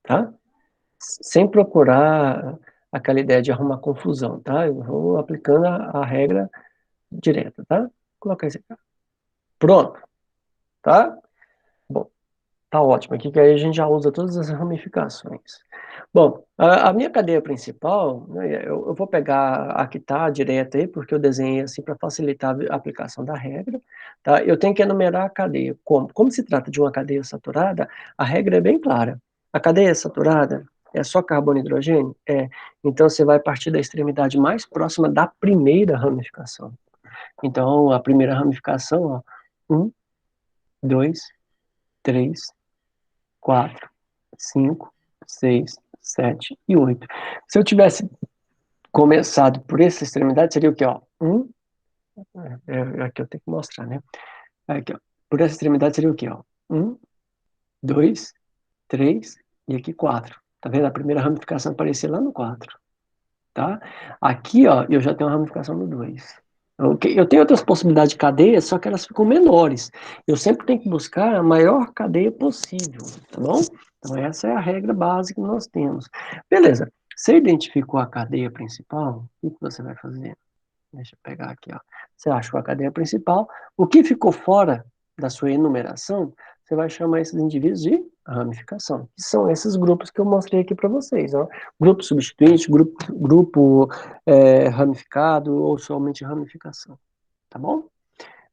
tá? Sem procurar aquela ideia de arrumar confusão, tá? Eu vou aplicando a regra direta, tá? Vou colocar esse aqui. Pronto, tá? Bom, tá ótimo aqui, que aí a gente já usa todas as ramificações. Bom, a minha cadeia principal, né, eu vou pegar a que está direta aí, porque eu desenhei assim para facilitar a aplicação da regra, tá? Eu tenho que enumerar a cadeia. Como se trata de uma cadeia saturada, a regra é bem clara. A cadeia saturada é só carbono e hidrogênio? É. Então você vai partir da extremidade mais próxima da primeira ramificação. Então, a primeira ramificação, ó, 1, 2, 3, 4, 5, 6, 7 e 8. Se eu tivesse começado por essa extremidade, seria o quê? Ó? Aqui eu tenho que mostrar, né? Aqui, ó. Por essa extremidade seria o quê? Ó? 1, 2, 3 e aqui 4. Tá vendo? A primeira ramificação aparecer lá no 4. Tá? Aqui, ó, eu já tenho uma ramificação no 2. Eu tenho outras possibilidades de cadeia, só que elas ficam menores. Eu sempre tenho que buscar a maior cadeia possível, tá bom? Então, essa é a regra básica que nós temos. Beleza. Você identificou a cadeia principal? O que você vai fazer? Deixa eu pegar aqui, ó. Você achou a cadeia principal. O que ficou fora da sua enumeração, você vai chamar esses indivíduos de ramificação. Que são esses grupos que eu mostrei aqui para vocês, ó. Grupo substituinte, grupo ramificado ou somente ramificação. Tá bom?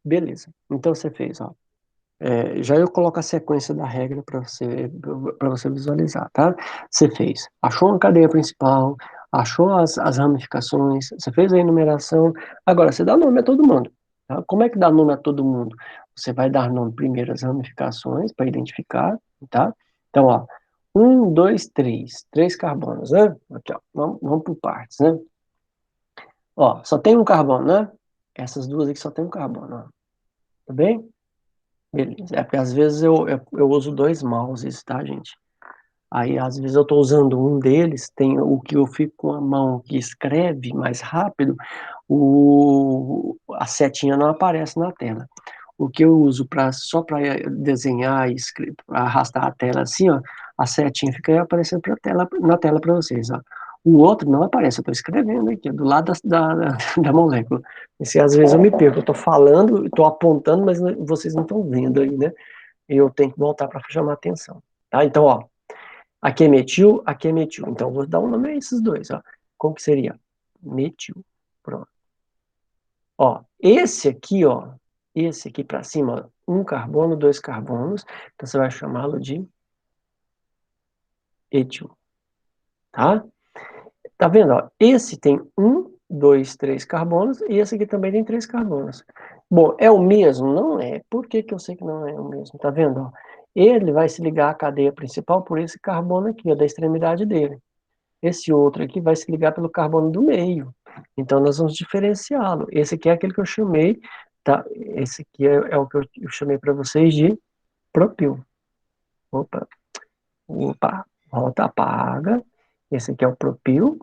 Beleza. Então você fez, ó. Já eu coloco a sequência da regra para você visualizar, tá? Você fez, achou uma cadeia principal, achou as ramificações, você fez a enumeração, agora você dá nome a todo mundo, tá? Como é que dá nome a todo mundo? Você vai dar nome primeiro às ramificações para identificar, tá? Então, ó, 1, 2, 3, 3 carbonos, né? Aqui, ó, vamos por partes, né? Ó, só tem um carbono, né? Essas duas aqui só tem um carbono, ó. Tá bem? Beleza. É porque às vezes eu uso dois mouses, tá, gente? Aí às vezes eu estou usando um deles, tem o que eu fico com a mão que escreve mais rápido, a setinha não aparece na tela. O que eu uso só para desenhar e arrastar a tela assim, ó, a setinha fica aparecendo na tela para vocês, ó. O outro não aparece, eu estou escrevendo aqui, do lado da molécula. Esse, às vezes eu me perco, eu estou falando, estou apontando, mas vocês não estão vendo aí, né? E eu tenho que voltar para chamar a atenção. Tá? Então, ó, aqui é metil, aqui é metil. Então, eu vou dar um nome a esses dois, ó. Como que seria? Metil. Pronto. Ó, esse aqui para cima, ó, um carbono, dois carbonos, então você vai chamá-lo de etil, tá? Tá vendo, ó? Esse tem um, dois, três carbonos, e esse aqui também tem três carbonos. Bom, é o mesmo? Não é. Por que que eu sei que não é o mesmo? Tá vendo, ó? Ele vai se ligar à cadeia principal por esse carbono aqui, ó, da extremidade dele. Esse outro aqui vai se ligar pelo carbono do meio. Então, nós vamos diferenciá-lo. Esse aqui é aquele que eu chamei, tá? Esse aqui é o que eu chamei para vocês de propil. Opa, volta, apaga. Esse aqui é o propil,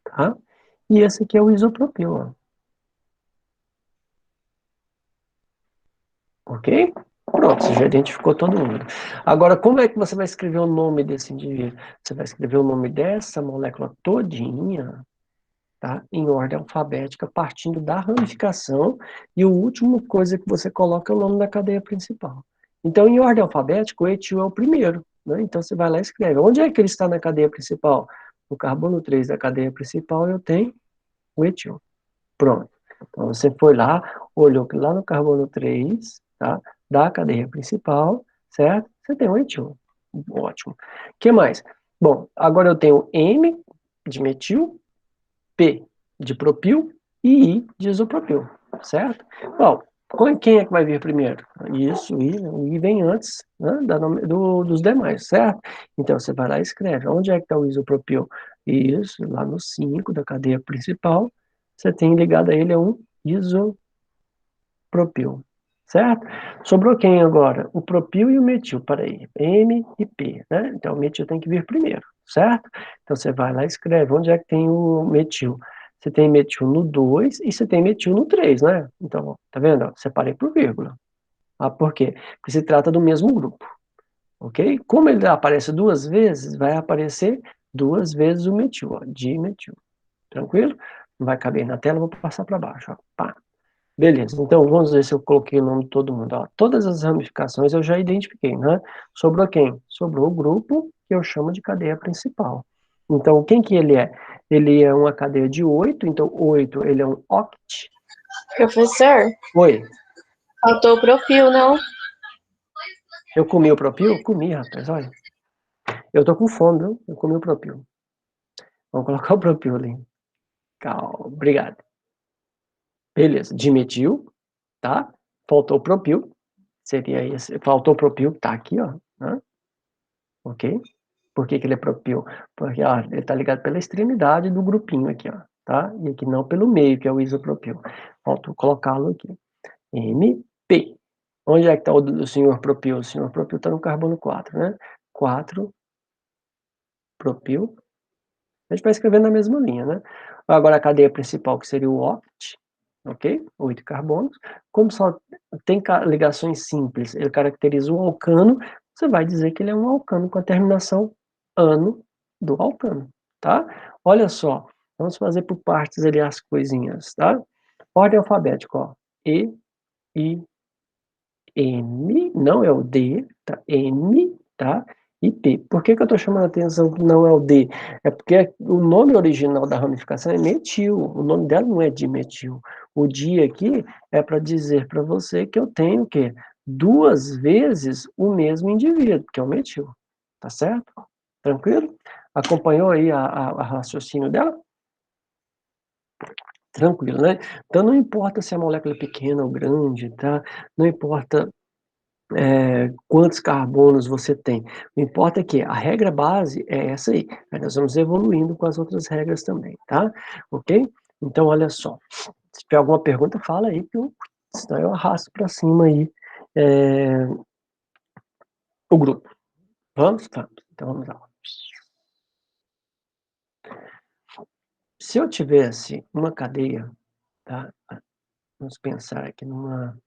tá? E esse aqui é o isopropil, ó. Ok? Pronto, você já identificou todo mundo. Agora, como é que você vai escrever o nome desse indivíduo? Você vai escrever o nome dessa molécula todinha, tá? Em ordem alfabética, partindo da ramificação, e a última coisa que você coloca é o nome da cadeia principal. Então, em ordem alfabética, o etil é o primeiro, né? Então, você vai lá e escreve. Onde é que ele está na cadeia principal? No carbono 3 da cadeia principal, eu tenho o etil. Pronto. Então, você foi lá, olhou que lá no carbono 3, tá? Da cadeia principal, certo? Você tem o etil. Ótimo. O que mais? Bom, agora eu tenho M de metil, P de propil e I de isopropil, certo? Bom, Quem é que vai vir primeiro? Isso, o I vem antes, né, dos demais, certo? Então, você vai lá e escreve. Onde é que está o isopropil? Isso, lá no 5 da cadeia principal, você tem ligado a ele a um isopropil, certo? Sobrou quem agora? O propil e o metil, peraí, M e P, né? Então, o metil tem que vir primeiro, certo? Então, você vai lá e escreve. Onde é que tem o metil? Você tem metil no 2 e você tem metil no 3, né? Então, ó, tá vendo? Ó, separei por vírgula. Ah, por quê? Porque se trata do mesmo grupo, ok? Como ele aparece duas vezes, vai aparecer duas vezes o metil, ó, dimetil. Tranquilo? Não vai caber na tela, vou passar para baixo, ó. Pá. Beleza, então vamos ver se eu coloquei o nome de todo mundo. Ó, todas as ramificações eu já identifiquei, né? Sobrou quem? Sobrou o grupo que eu chamo de cadeia principal. Então, quem que ele é? Ele é uma cadeia de 8, então 8 ele é um oct. Professor, Oi, faltou o propil, não? eu comi o propil? Comi, rapaz, olha. Eu tô com fome, viu? Eu comi o propil. Vamos colocar o propil ali. Calma, obrigado. Beleza, dimetil, tá? Faltou o propil. Seria esse. Faltou o propil, tá aqui, ó. Né? Ok? Por que que ele é propil? Porque ó, ele está ligado pela extremidade do grupinho aqui, ó, tá? E aqui não pelo meio, que é o isopropil. Falta colocá-lo aqui. MP. Onde é que está o senhor propil? O senhor propil está no carbono 4, né? 4 propil. A gente vai escrever na mesma linha, né? Agora a cadeia principal, que seria o oct, ok? 8 carbonos. Como só tem ligações simples, ele caracteriza o alcano, você vai dizer que ele é um alcano com a terminação ano do alcano, tá? Olha só, vamos fazer por partes ali as coisinhas, tá? Ordem alfabética, ó. E, I, M, não é o D, tá? M, tá? E P. Por que que eu estou chamando a atenção que não é o D? É porque o nome original da ramificação é metil, o nome dela não é dimetil. O di aqui é para dizer para você que eu tenho o quê? Duas vezes o mesmo indivíduo, que é o metil. Tá certo? Tranquilo? Acompanhou aí a raciocínio dela? Tranquilo, né? Então não importa se a molécula é pequena ou grande, tá? Não importa quantos carbonos você tem. O que importa é que a regra base é essa aí. Aí nós vamos evoluindo com as outras regras também, tá? Ok? Então, olha só. Se tiver alguma pergunta, fala aí, que senão eu arrasto para cima aí o grupo. Vamos? Vamos. Então, vamos lá. Se eu tivesse uma cadeia, tá? Vamos pensar aqui numa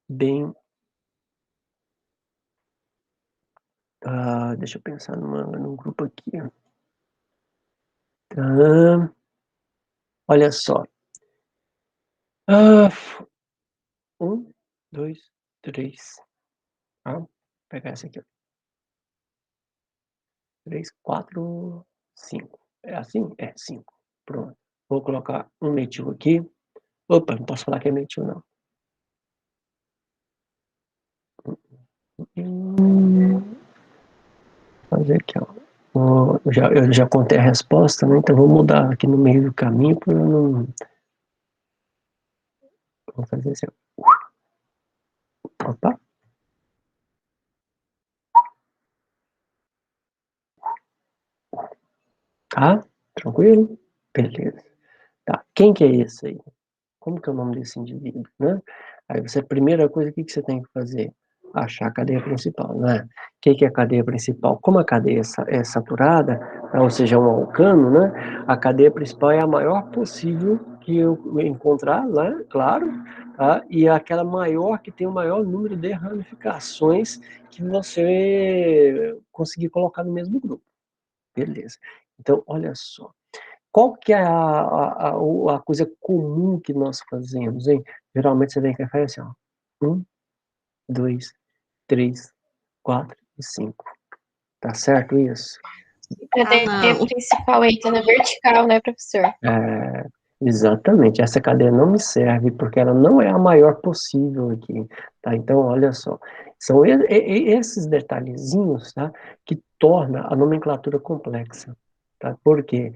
bem... deixa eu pensar num grupo aqui. Olha só. Um, dois, três. Vou pegar essa aqui. 3, 4, 5. É assim? É 5. Pronto. Vou colocar um metil aqui. Opa, não posso falar que é metil, não. Fazer aqui, ó. Eu já contei a resposta, né? Então vou mudar aqui no meio do caminho para eu não. Vou fazer assim. Opa. Tá? Tranquilo? Beleza. Tá. Quem que é esse aí? Como que é o nome desse indivíduo, né? Aí você, a primeira coisa, o que que você tem que fazer? Achar a cadeia principal, né? O que que é a cadeia principal? Como a cadeia é saturada, ou seja, é um alcano, né? A cadeia principal é a maior possível que eu encontrar, né? Claro, tá? E é aquela maior que tem o maior número de ramificações que você conseguir colocar no mesmo grupo. Beleza. Então, olha só. Qual que é a coisa comum que nós fazemos, hein? Geralmente você vem aqui e faz assim, ó. 1, 2, 3, 4 e 5. Tá certo isso? A cadeia não. principal aí tá na vertical, né, professor? Exatamente. Essa cadeia não me serve porque ela não é a maior possível aqui, tá? Então, olha só. São esses detalhezinhos, tá? Que torna a nomenclatura complexa, tá? Por quê?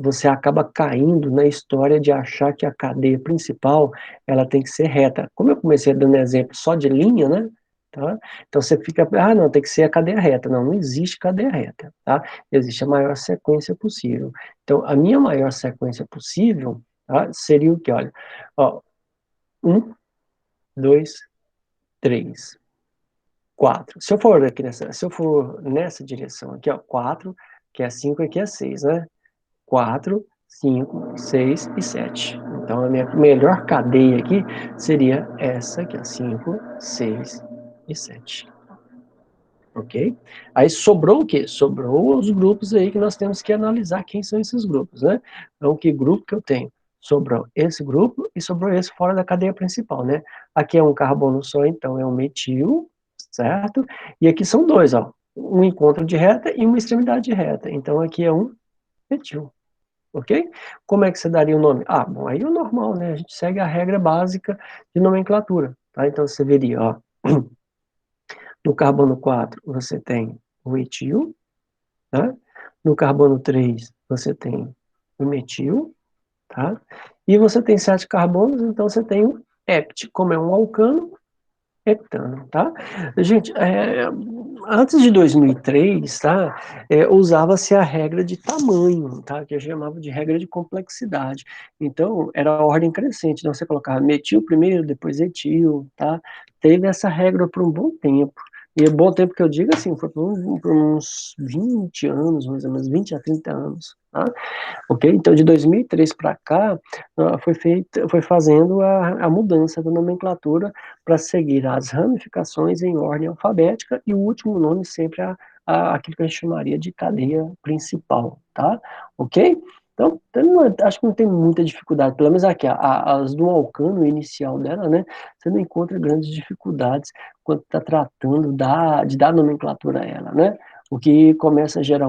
você acaba caindo na história de achar que a cadeia principal, ela tem que ser reta. Como eu comecei dando exemplo só de linha, né? Tá? Então você fica, não, tem que ser a cadeia reta. Não, não existe cadeia reta, tá? Existe a maior sequência possível. Então, a minha maior sequência possível, tá, seria o que? Olha, ó, 1, 2, 3, 4. Se eu for nessa direção aqui, ó, 4, que é 5, aqui é 6, né? 4, 5, 6 e 7. Então, a minha melhor cadeia aqui seria essa aqui, ó, 5, 6 e 7. Ok? Aí sobrou o quê? Sobrou os grupos aí que nós temos que analisar quem são esses grupos, né? Então, que grupo que eu tenho? Sobrou esse grupo e sobrou esse fora da cadeia principal, né? Aqui é um carbono só, então é um metil, certo? E aqui são dois, ó. Um encontro de reta e uma extremidade de reta. Então, aqui é um metil. Ok? Como é que você daria o nome? Bom, aí é o normal, né? A gente segue a regra básica de nomenclatura, tá? Então, você veria, ó, no carbono 4, você tem o etil, tá? No carbono 3, você tem o metil, tá? E você tem 7 carbonos, então você tem o hept. Como é um alcano, heptano, tá? Gente, antes de 2003, tá? Usava-se a regra de tamanho, tá? Que eu chamava de regra de complexidade. Então, era a ordem crescente. Então, você colocava metil primeiro, depois etil, tá? Teve essa regra por um bom tempo. E o bom tempo que eu digo, assim, foi por uns 20 anos, mais ou menos, 20 a 30 anos, tá? Ok? Então, de 2003 para cá, foi fazendo a mudança da nomenclatura para seguir as ramificações em ordem alfabética e o último nome sempre aquilo que a gente chamaria de cadeia principal, tá? Ok? Então, acho que não tem muita dificuldade, pelo menos aqui, as do alcano inicial dela, né? Você não encontra grandes dificuldades quando está tratando de dar nomenclatura a ela, né? O que começa a gerar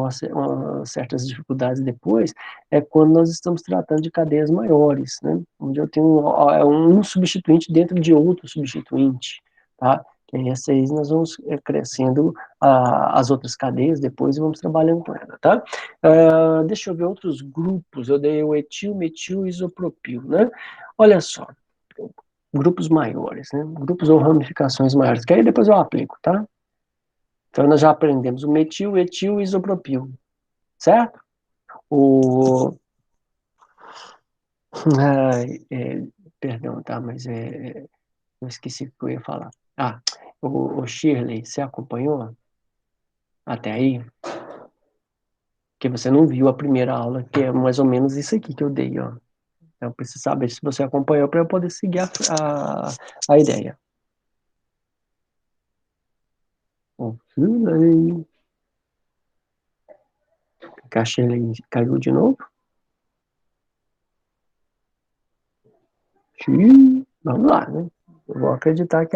certas dificuldades depois é quando nós estamos tratando de cadeias maiores, né? Onde eu tenho um substituinte dentro de outro substituinte, tá? E aí, essa aí nós vamos crescendo as outras cadeias depois e vamos trabalhando com ela, tá? Deixa eu ver outros grupos. Eu dei o etil, metil e isopropil, né? Olha só, grupos maiores, né? Grupos ou ramificações maiores, que aí depois eu aplico, tá? Então, nós já aprendemos o metil, etil e isopropil, certo? O... Ai, perdão, tá? Mas eu esqueci o que eu ia falar. O Shirley, você acompanhou até aí? Porque você não viu a primeira aula, que é mais ou menos isso aqui que eu dei, ó. Então, eu preciso saber se você acompanhou para eu poder seguir a ideia. O Shirley... A Shirley caiu de novo? Vamos lá, né? Eu vou acreditar que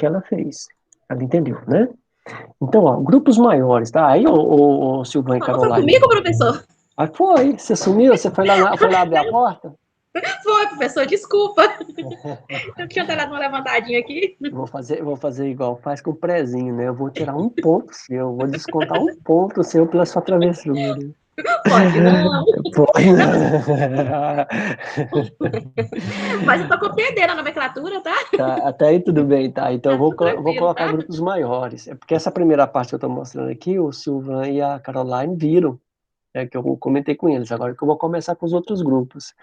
ela fez. Ela entendeu, né? Então, ó, grupos maiores, tá? Aí, o Silvão e Não foi Caroline. comigo, professor? Foi, você sumiu? Você foi lá abrir a porta? Foi, professor, desculpa. Eu tinha dado uma levantadinha aqui. Vou fazer igual faz com o prezinho, né? Eu vou tirar um ponto seu, vou descontar um ponto seu pela sua travessura. Pode não. Pode. Mas eu tô compreendendo a nomenclatura, tá? Tá, até aí tudo bem, tá? Então eu Tá vou, tudo vou tranquilo, colocar tá? grupos maiores. É porque essa primeira parte que eu estou mostrando aqui, o Silvan e a Caroline viram, que eu comentei com eles. Agora que eu vou começar com os outros grupos.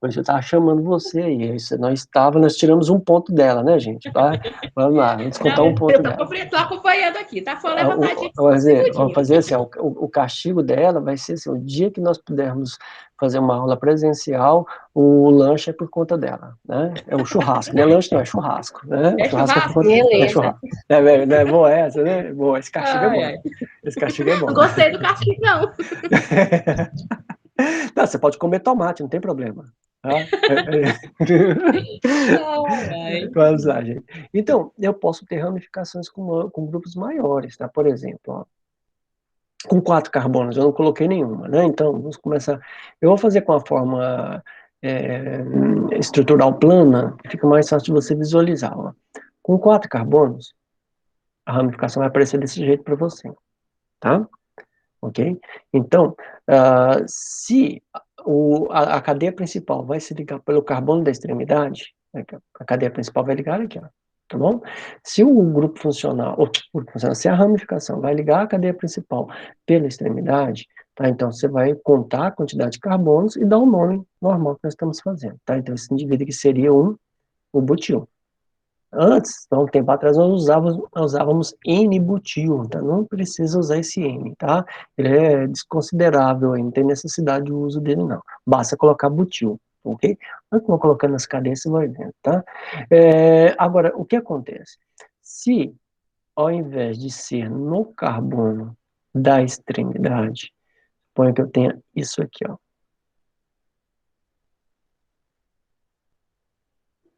Por isso eu estava chamando você aí. Nós tiramos um ponto dela, né, gente? Tá? Vamos lá, vamos descontar um Não, ponto eu dela. tô acompanhando aqui, tá? Foi uma levantadinha de 5 Vamos segundinhos. fazer assim, ó, o castigo dela vai ser assim, o dia que nós pudermos fazer uma aula presencial, o lanche é por conta dela, né? É o churrasco, não é lanche não, é churrasco, né? O É churrasco é por churrasco? conta, é Beleza. churrasco. Não é boa essa, né? Boa, esse castigo é Ai, bom. ai. Esse castigo é Não bom. gostei do castigo, não. Não, você pode comer tomate, não tem problema. Tá? Ai, ai. Vamos lá, gente. Então, eu posso ter ramificações com grupos maiores, tá? Por exemplo, ó, com 4 carbonos, eu não coloquei nenhuma, né? Então, vamos começar. Eu vou fazer com a forma é, estrutural plana, que fica mais fácil de você visualizar. Ó. Com 4 carbonos, a ramificação vai aparecer desse jeito para você. tá? Ok? Então, se a cadeia principal vai se ligar pelo carbono da extremidade, né, a cadeia principal vai ligar aqui, ó, tá bom? Se o grupo funcional, se a ramificação vai ligar a cadeia principal pela extremidade, tá? Então, você vai contar a quantidade de carbonos e dar o nome normal que nós estamos fazendo, tá? Então, esse indivíduo aqui seria o butil. Antes, há um tempo atrás, nós usávamos N-butil, tá? Não precisa usar esse N, tá? Ele é desconsiderável, aí, não tem necessidade do uso dele, não. Basta colocar butil, ok? Eu vou colocando nas cadeias, você vai vendo, tá? Agora, o que acontece? Se, ao invés de ser no carbono da extremidade, põe que eu tenha isso aqui, ó.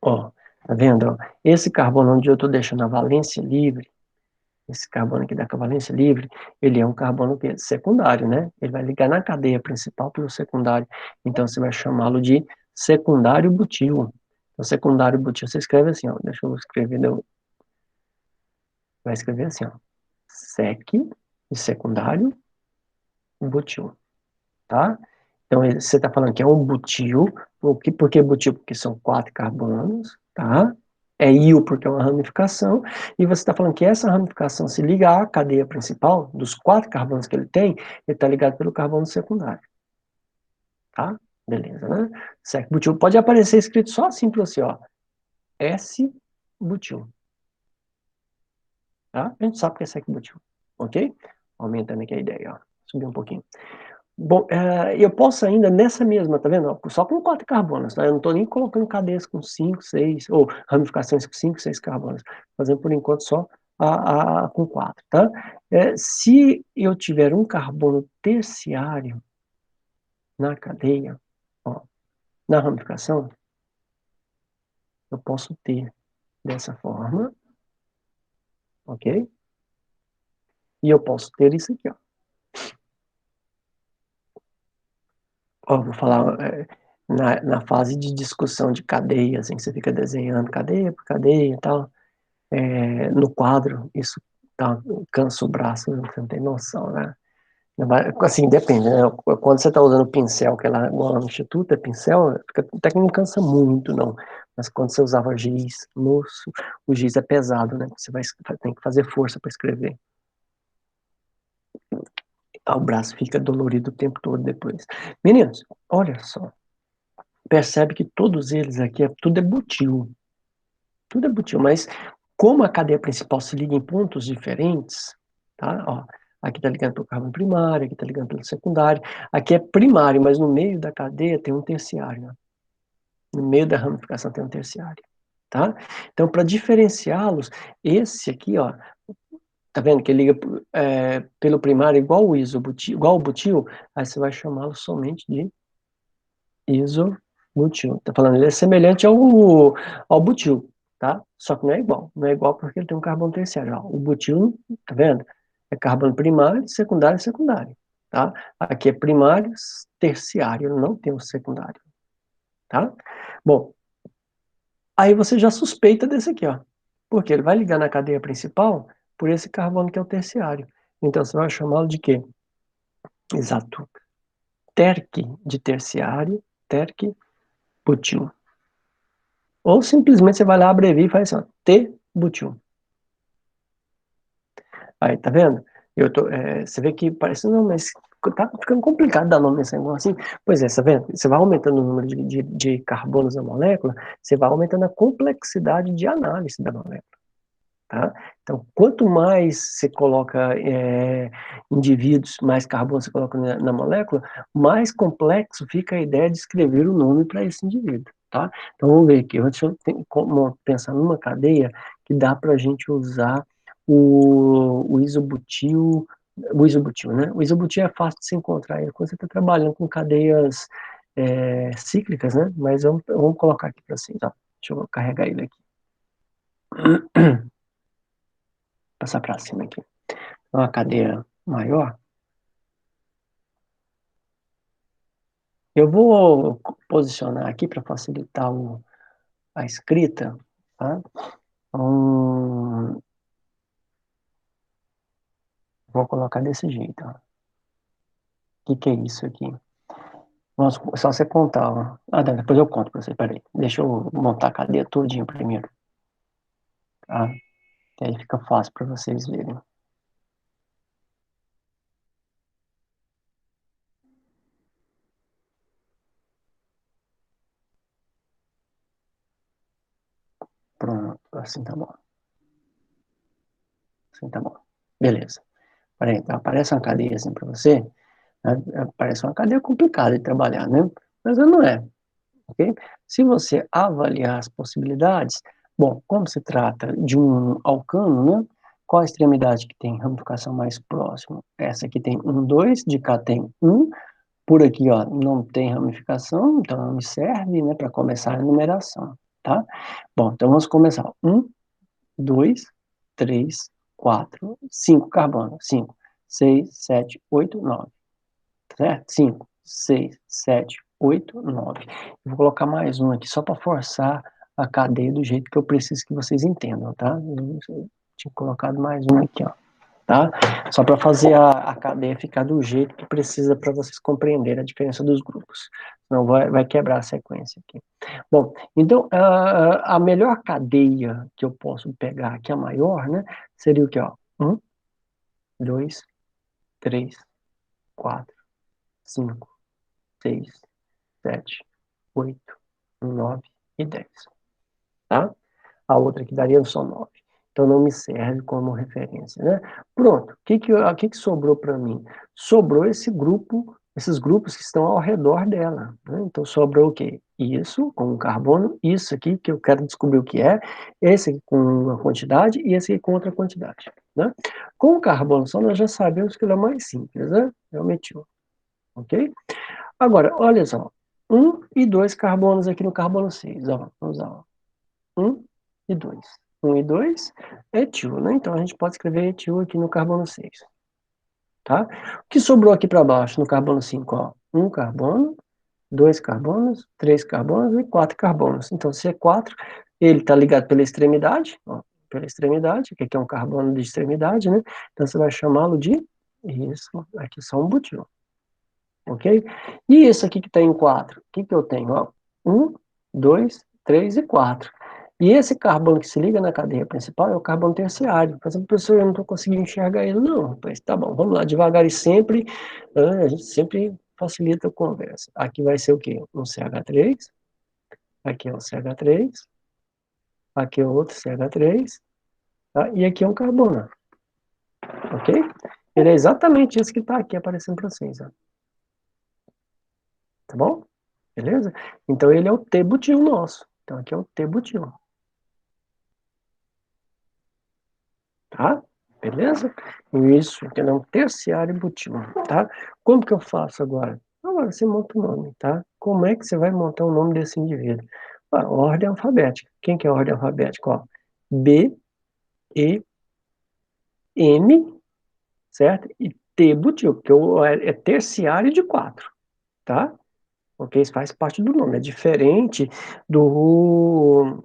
Ó, tá vendo? Ó? Esse carbono onde eu estou deixando a valência livre, esse carbono aqui da valência livre, ele é um carbono secundário, né? Ele vai ligar na cadeia principal pelo secundário. Então, você vai chamá-lo de secundário butil. O secundário butil, você escreve assim, ó. Deixa eu escrever. Vai escrever assim, ó. Sec, de secundário, butil. Tá? Então, você está falando que é um butil. Por que butil? Porque são 4 carbonos, tá? É íon porque é uma ramificação. E você está falando que essa ramificação se liga à cadeia principal, dos 4 carbonos que ele tem, ele está ligado pelo carbono secundário. Tá? Beleza, né? Sec-butil. Pode aparecer escrito só assim para você, ó. S-butil. Tá? A gente sabe que é sec-butil. Ok? Aumentando aqui a ideia, ó. Subir um pouquinho. Bom, eu posso ainda nessa mesma, tá vendo? Só com 4 carbonos, tá? Eu não estou nem colocando cadeias com 5, 6, ou ramificações com 5, 6 carbonos. Fazendo por enquanto só com 4, tá? Se eu tiver um carbono terciário na cadeia, ó, na ramificação, eu posso ter dessa forma, ok? E eu posso ter isso aqui, ó. Ó, vou falar na fase de discussão de cadeias, assim, que você fica desenhando cadeia por cadeia e tal. No quadro, isso cansa o braço, você não tem noção, né? Assim, depende, né? Quando você está usando pincel, que é lá no instituto, é pincel, até que não cansa muito, não. Mas quando você usava giz, moço, o giz é pesado, né? Você tem que fazer força para escrever. O braço fica dolorido o tempo todo depois. Meninos, olha só. Percebe que todos eles aqui, tudo é butil. Tudo é butil, mas como a cadeia principal se liga em pontos diferentes, tá? Ó, aqui está ligando pelo carbono primário, aqui está ligando pelo secundário. Aqui é primário, mas no meio da cadeia tem um terciário. Né? No meio da ramificação tem um terciário. Tá? Então, para diferenciá-los, esse aqui, ó, tá vendo que ele liga pelo primário igual o isobutil, igual o butil, aí você vai chamá-lo somente de isobutil. Tá falando, ele é semelhante ao butil, tá? Só que não é igual. Não é igual porque ele tem um carbono terciário. Ó. O butil, tá vendo? É carbono primário, secundário e secundário, tá? Aqui é primário, terciário, não tem o secundário, tá? Bom, aí você já suspeita desse aqui, ó. Porque ele vai ligar na cadeia principal por esse carbono que é o terciário. Então você vai chamá-lo de quê? Exato. Terc de terciário, terc butil. Ou simplesmente você vai lá, abrevia e faz assim, ó, T-butil. Aí, tá vendo? Você vê que parece, não, mas tá ficando complicado dar nome nesse negócio assim. Pois é, tá vendo? Você vai aumentando o número de carbonos da molécula, você vai aumentando a complexidade de análise da molécula. Tá? Então, quanto mais você coloca indivíduos, mais carbono você coloca na molécula, mais complexo fica a ideia de escrever o nome para esse indivíduo. Tá? Então, vamos ver aqui. Deixa eu pensar numa cadeia que dá para a gente usar o isobutil. O isobutil, né? O isobutil é fácil de se encontrar quando você está trabalhando com cadeias cíclicas, né? Mas vamos colocar aqui para cima. Tá? Deixa eu carregar ele aqui. Passar para cima aqui. Uma cadeia maior. Eu vou posicionar aqui para facilitar a escrita, tá? Vou colocar desse jeito, ó. O que é isso aqui? Nossa, só você contar, ó. Ah, não, depois eu conto pra você, peraí. Deixa eu montar a cadeia todinha primeiro, tá? Que aí fica fácil pra vocês verem. Pronto, assim tá bom. Assim tá bom. Beleza. Peraí, então aparece uma cadeia assim pra você, né? Parece uma cadeia complicada de trabalhar, né? Mas ela não é, ok? Se você avaliar as possibilidades, bom, como se trata de um alcano, né? Qual a extremidade que tem ramificação mais próxima? Essa aqui tem 1, 2, de cá tem 1, por aqui, ó, não tem ramificação, então não me serve, né, para começar a numeração, tá? Bom, então vamos começar. 1, 2, 3, 4, 5 carbono. 5, 6, 7, 8, 9. Certo? 5, 6, 7, 8, 9. Eu vou colocar mais um aqui só para forçar a cadeia do jeito que eu preciso que vocês entendam, tá? Eu tinha colocado mais um aqui, ó, tá? Só para fazer a cadeia ficar do jeito que precisa para vocês compreenderem a diferença dos grupos. Senão vai quebrar a sequência aqui. Bom, então, a melhor cadeia que eu posso pegar aqui, a maior, né, seria o que, ó? 1, 2, 3, 4, 5, 6, 7, 8, 9 e 10, tá? A outra que daria só 9. Então não me serve como referência, né? Pronto. O que sobrou para mim? Sobrou esse grupo, esses grupos que estão ao redor dela, né? Então sobrou o quê? Isso com um carbono, isso aqui que eu quero descobrir o que é, esse aqui com uma quantidade e esse aqui com outra quantidade, né? Com o carbono só nós já sabemos que ele é mais simples, né? É o metil, ok? Agora, olha só, 1 e 2 carbonos aqui no carbono 6, ó, vamos lá, ó. 1 e 2. 1 e 2 é etil, né? Então a gente pode escrever etil aqui no carbono 6, tá? O que sobrou aqui para baixo no carbono 5, ó? 1 carbono, 2 carbonos, 3 carbonos e 4 carbonos. Então, se é 4, ele está ligado pela extremidade, ó, pela extremidade, que aqui é um carbono de extremidade, né? Então você vai chamá-lo de, isso, aqui só um butil, ok? E isso aqui que está em 4, o que eu tenho, ó? 1, 2, 3 e 4. E esse carbono que se liga na cadeia principal é o carbono terciário. Mas, professor, eu não estou conseguindo enxergar ele, não. Pois tá bom, vamos lá, devagar e sempre, a gente sempre facilita a conversa. Aqui vai ser o quê? Um CH3, aqui é um CH3, aqui é outro CH3, tá? E aqui é um carbono, ok? Ele é exatamente esse que está aqui aparecendo para vocês, ó. Tá bom? Beleza? Então ele é o T-butil nosso. Então aqui é o T-butil. Tá? Beleza? Isso, entendeu? Terciário butil, tá? Como que eu faço agora? Agora você monta o nome, tá? Como é que você vai montar o nome desse indivíduo? Ah, ordem alfabética. Quem que é a ordem alfabética? Ó, B, E, M, certo? E T butil, porque é terciário de 4, tá? Porque isso faz parte do nome. É diferente do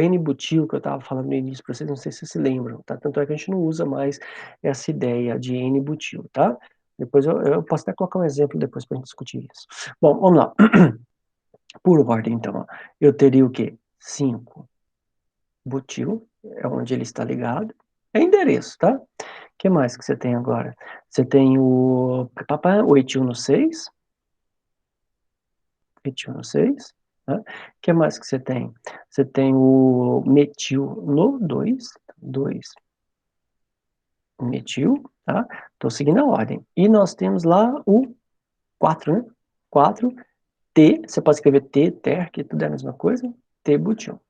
N-butil que eu estava falando no início para vocês, não sei se vocês se lembram, tá? Tanto é que a gente não usa mais essa ideia de N-butil, tá? Depois eu posso até colocar um exemplo depois para a gente discutir isso. Bom, vamos lá. Por ordem, então, ó. Eu teria o quê? 5 butil, é onde ele está ligado. É endereço, tá? O que mais que você tem agora? Você tem o etil no 6, etil no 6, né? O que mais que você tem? Você tem o metil no 2, 2 metil, tá? Estou seguindo a ordem. E nós temos lá o 4, né? 4, T, você pode escrever T, ter, que tudo é a mesma coisa, T butil.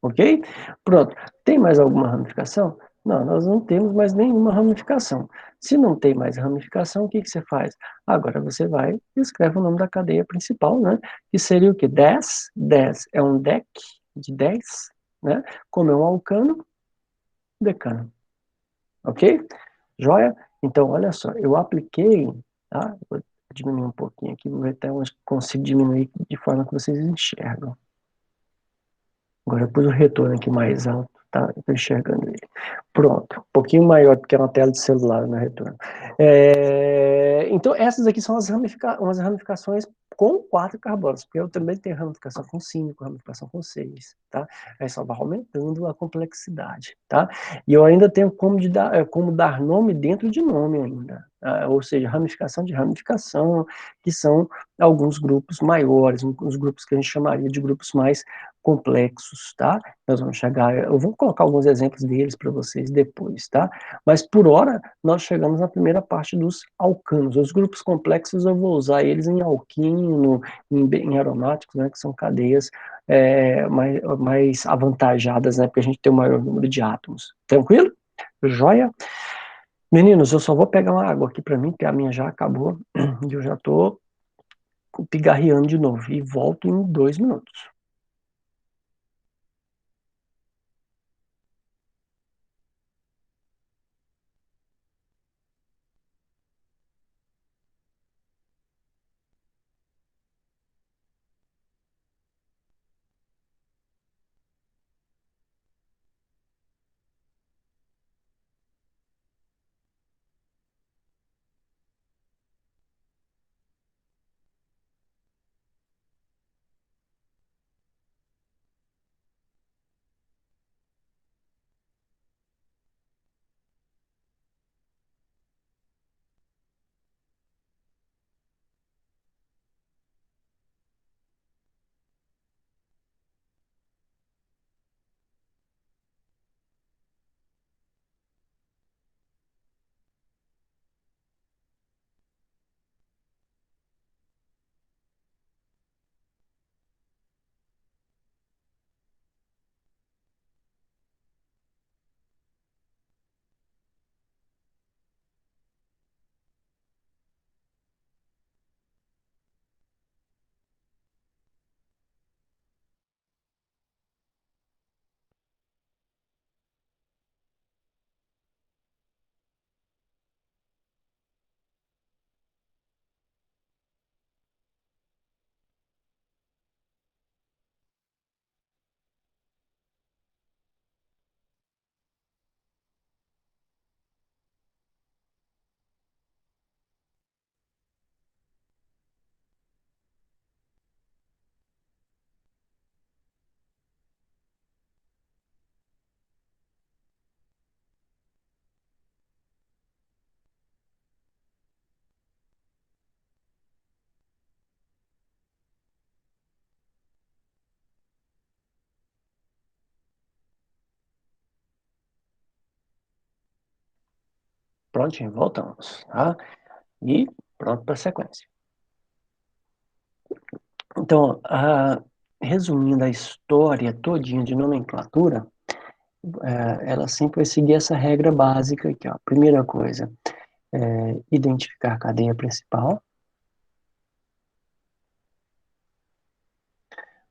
Ok? Pronto. Tem mais alguma ramificação? Não, nós não temos mais nenhuma ramificação. Se não tem mais ramificação, o que você faz? Agora você vai e escreve o nome da cadeia principal, né? Que seria o quê? 10. 10 é um deck de 10, né? Como é um alcano, decano. Ok? Joia? Então, olha só, eu apliquei, tá? Vou diminuir um pouquinho aqui, vou ver até onde consigo diminuir de forma que vocês enxergam. Agora eu pus o retorno aqui mais alto. Tá, eu tô enxergando ele. Pronto, um pouquinho maior do que uma tela de celular na retorno. Então, essas aqui são umas ramificações com 4 carbonos, porque eu também tenho ramificação com 5, ramificação com 6, tá? Aí só vai aumentando a complexidade, tá? E eu ainda tenho como dar nome dentro de nome ainda, tá? Ou seja, ramificação de ramificação, que são alguns grupos maiores, os grupos que a gente chamaria de grupos mais complexos, tá? Nós vamos chegar, eu vou colocar alguns exemplos deles para vocês depois, tá? Mas por hora, nós chegamos na primeira parte dos alcanos. Os grupos complexos eu vou usar eles em alquino, em aromáticos, né, que são cadeias mais avantajadas, né, porque a gente tem o maior número de átomos. Tranquilo? Joia? Meninos, eu só vou pegar uma água aqui para mim, porque a minha já acabou, e eu já tô pigarreando de novo, e volto em 2 minutos. Prontinho, voltamos, tá? E pronto para a sequência. Então, resumindo a história todinha de nomenclatura, ela sempre vai seguir essa regra básica aqui, ó. Primeira coisa, identificar a cadeia principal.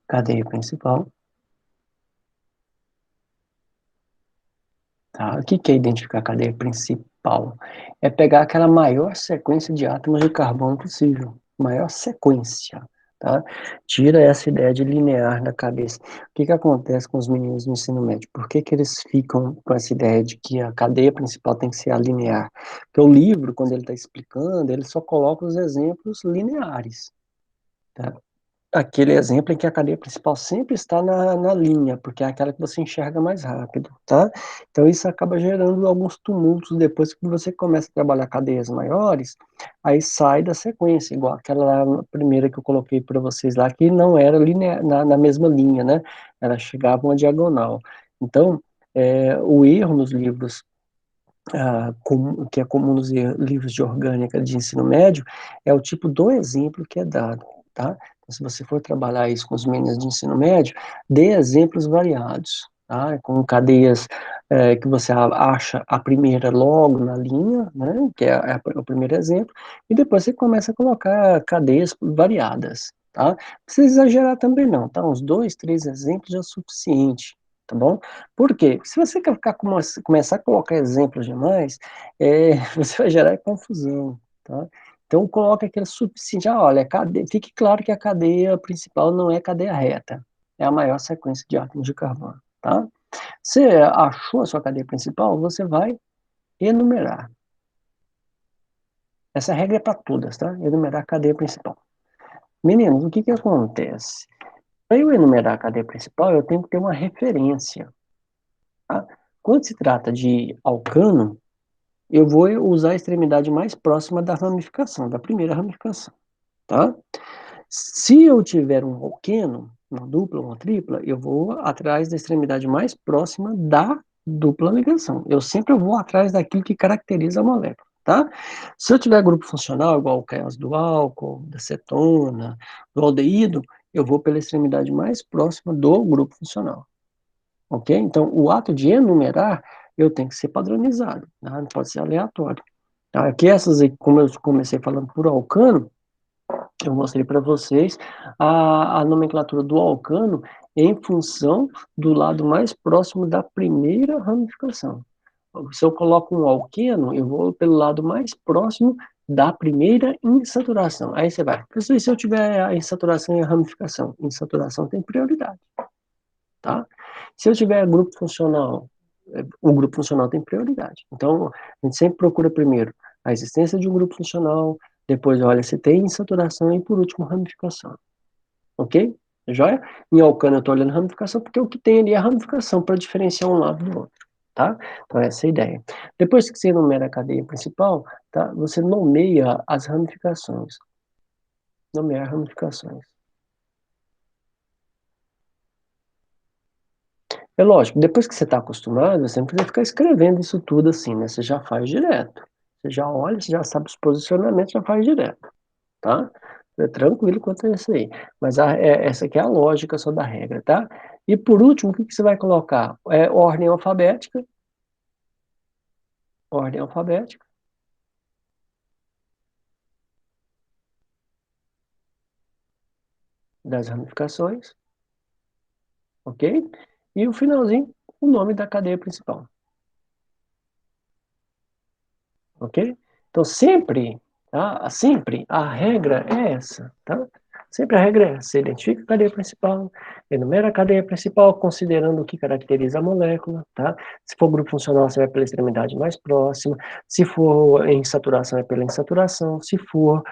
Cadeia principal. Tá? O que é identificar a cadeia principal? É pegar aquela maior sequência de átomos de carbono possível. Maior sequência. Tá? Tira essa ideia de linear da cabeça. O que acontece com os meninos no ensino médio? Por que eles ficam com essa ideia de que a cadeia principal tem que ser a linear? Porque o livro, quando ele está explicando, ele só coloca os exemplos lineares. Tá? Aquele exemplo em que a cadeia principal sempre está na linha, porque é aquela que você enxerga mais rápido, tá? Então isso acaba gerando alguns tumultos depois que você começa a trabalhar cadeias maiores, aí sai da sequência, igual aquela lá, primeira que eu coloquei para vocês lá, que não era linear, na mesma linha, né? Ela chegava uma diagonal. Então, o erro nos livros que é comum nos livros de orgânica de ensino médio, é o tipo do exemplo que é dado, tá? Então, se você for trabalhar isso com os meninos de ensino médio, dê exemplos variados, tá? Com cadeias que você acha a primeira logo na linha, né? Que é o primeiro exemplo, e depois você começa a colocar cadeias variadas, tá? Não precisa exagerar também não, tá? Uns 2, 3 exemplos já é suficiente, tá bom? Por quê? Se você quer começar a colocar exemplos demais, você vai gerar confusão, tá? Então, coloca aquele suficiente. Olha, fique claro que a cadeia principal não é cadeia reta, é a maior sequência de átomos de carbono, tá? Você achou a sua cadeia principal, você vai enumerar. Essa regra é para todas, tá? Enumerar a cadeia principal. Meninos, o que acontece? Para eu enumerar a cadeia principal, eu tenho que ter uma referência. Tá? Quando se trata de alcano, eu vou usar a extremidade mais próxima da ramificação, da primeira ramificação. Tá? Se eu tiver um alqueno, uma dupla, uma tripla, eu vou atrás da extremidade mais próxima da dupla ligação. Eu sempre vou atrás daquilo que caracteriza a molécula, tá? Se eu tiver grupo funcional, igual o caso do álcool, da cetona, do aldeído, eu vou pela extremidade mais próxima do grupo funcional, ok? Então, o ato de enumerar, eu tenho que ser padronizado, tá? Não pode ser aleatório. Tá? Aqui essas, como eu comecei falando por alcano, eu mostrei para vocês a nomenclatura do alcano em função do lado mais próximo da primeira ramificação. Se eu coloco um alqueno, eu vou pelo lado mais próximo da primeira insaturação. Aí você vai, professor, e se eu tiver a insaturação e a ramificação? Insaturação tem prioridade, tá? Se eu tiver grupo funcional, o grupo funcional tem prioridade. Então, a gente sempre procura primeiro a existência de um grupo funcional, depois olha se tem insaturação e, por último, ramificação. Ok? Joia? Em alcano eu estou olhando ramificação porque o que tem ali é a ramificação para diferenciar um lado do outro. Tá? Então, essa é a ideia. Depois que você enumera a cadeia principal, tá? Você nomeia as ramificações. Nomear ramificações. É lógico, depois que você está acostumado, você não precisa ficar escrevendo isso tudo assim, né? Você já faz direto. Você já olha, você já sabe os posicionamentos, já faz direto, tá? É tranquilo quanto a isso aí. Mas essa aqui é a lógica só da regra, tá? E por último, o que você vai colocar? Ordem alfabética. Ordem alfabética. Das ramificações. Ok? E o finalzinho, o nome da cadeia principal. Ok? Então, sempre, tá? Sempre a regra é essa, tá? Sempre a regra é essa. Você identifica a cadeia principal, enumera a cadeia principal, considerando o que caracteriza a molécula, tá? Se for grupo funcional, você vai pela extremidade mais próxima. Se for em saturação, é pela insaturação. Se for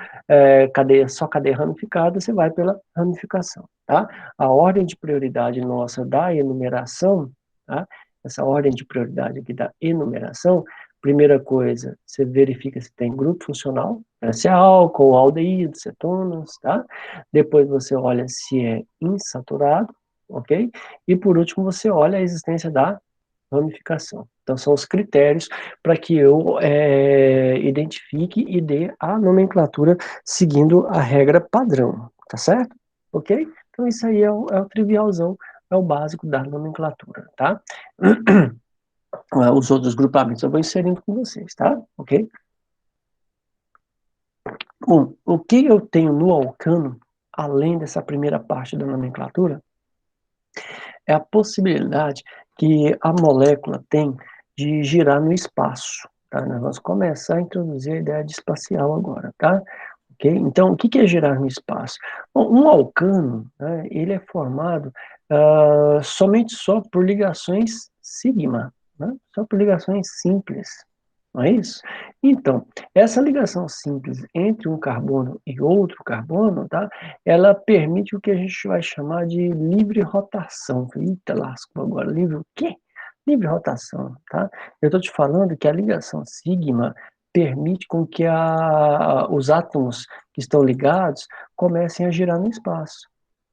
só cadeia ramificada, você vai pela ramificação, tá? A ordem de prioridade nossa da enumeração, tá? Essa ordem de prioridade aqui da enumeração, primeira coisa, você verifica se tem grupo funcional, se é álcool, aldeído, cetonas, tá? Depois você olha se é insaturado, ok? E por último você olha a existência da ramificação. Então são os critérios para que eu identifique e dê a nomenclatura seguindo a regra padrão, tá certo? Ok? Então isso aí é o trivialzão, é o básico da nomenclatura, tá? Os outros grupamentos eu vou inserindo com vocês, tá? Ok? Bom, o que eu tenho no alcano, além dessa primeira parte da nomenclatura, é a possibilidade que a molécula tem de girar no espaço, tá? Nós vamos começar a introduzir a ideia de espacial agora, tá? Ok? Então, o que é girar no espaço? Bom, um alcano, né, ele é formado somente só por ligações sigma, né? Só por ligações simples, não é isso? Então, essa ligação simples entre um carbono e outro carbono, tá? Ela permite o que a gente vai chamar de livre rotação. Eita, lasco agora, livre o quê? Livre rotação, tá? Eu estou te falando que a ligação sigma permite com que os átomos que estão ligados comecem a girar no espaço.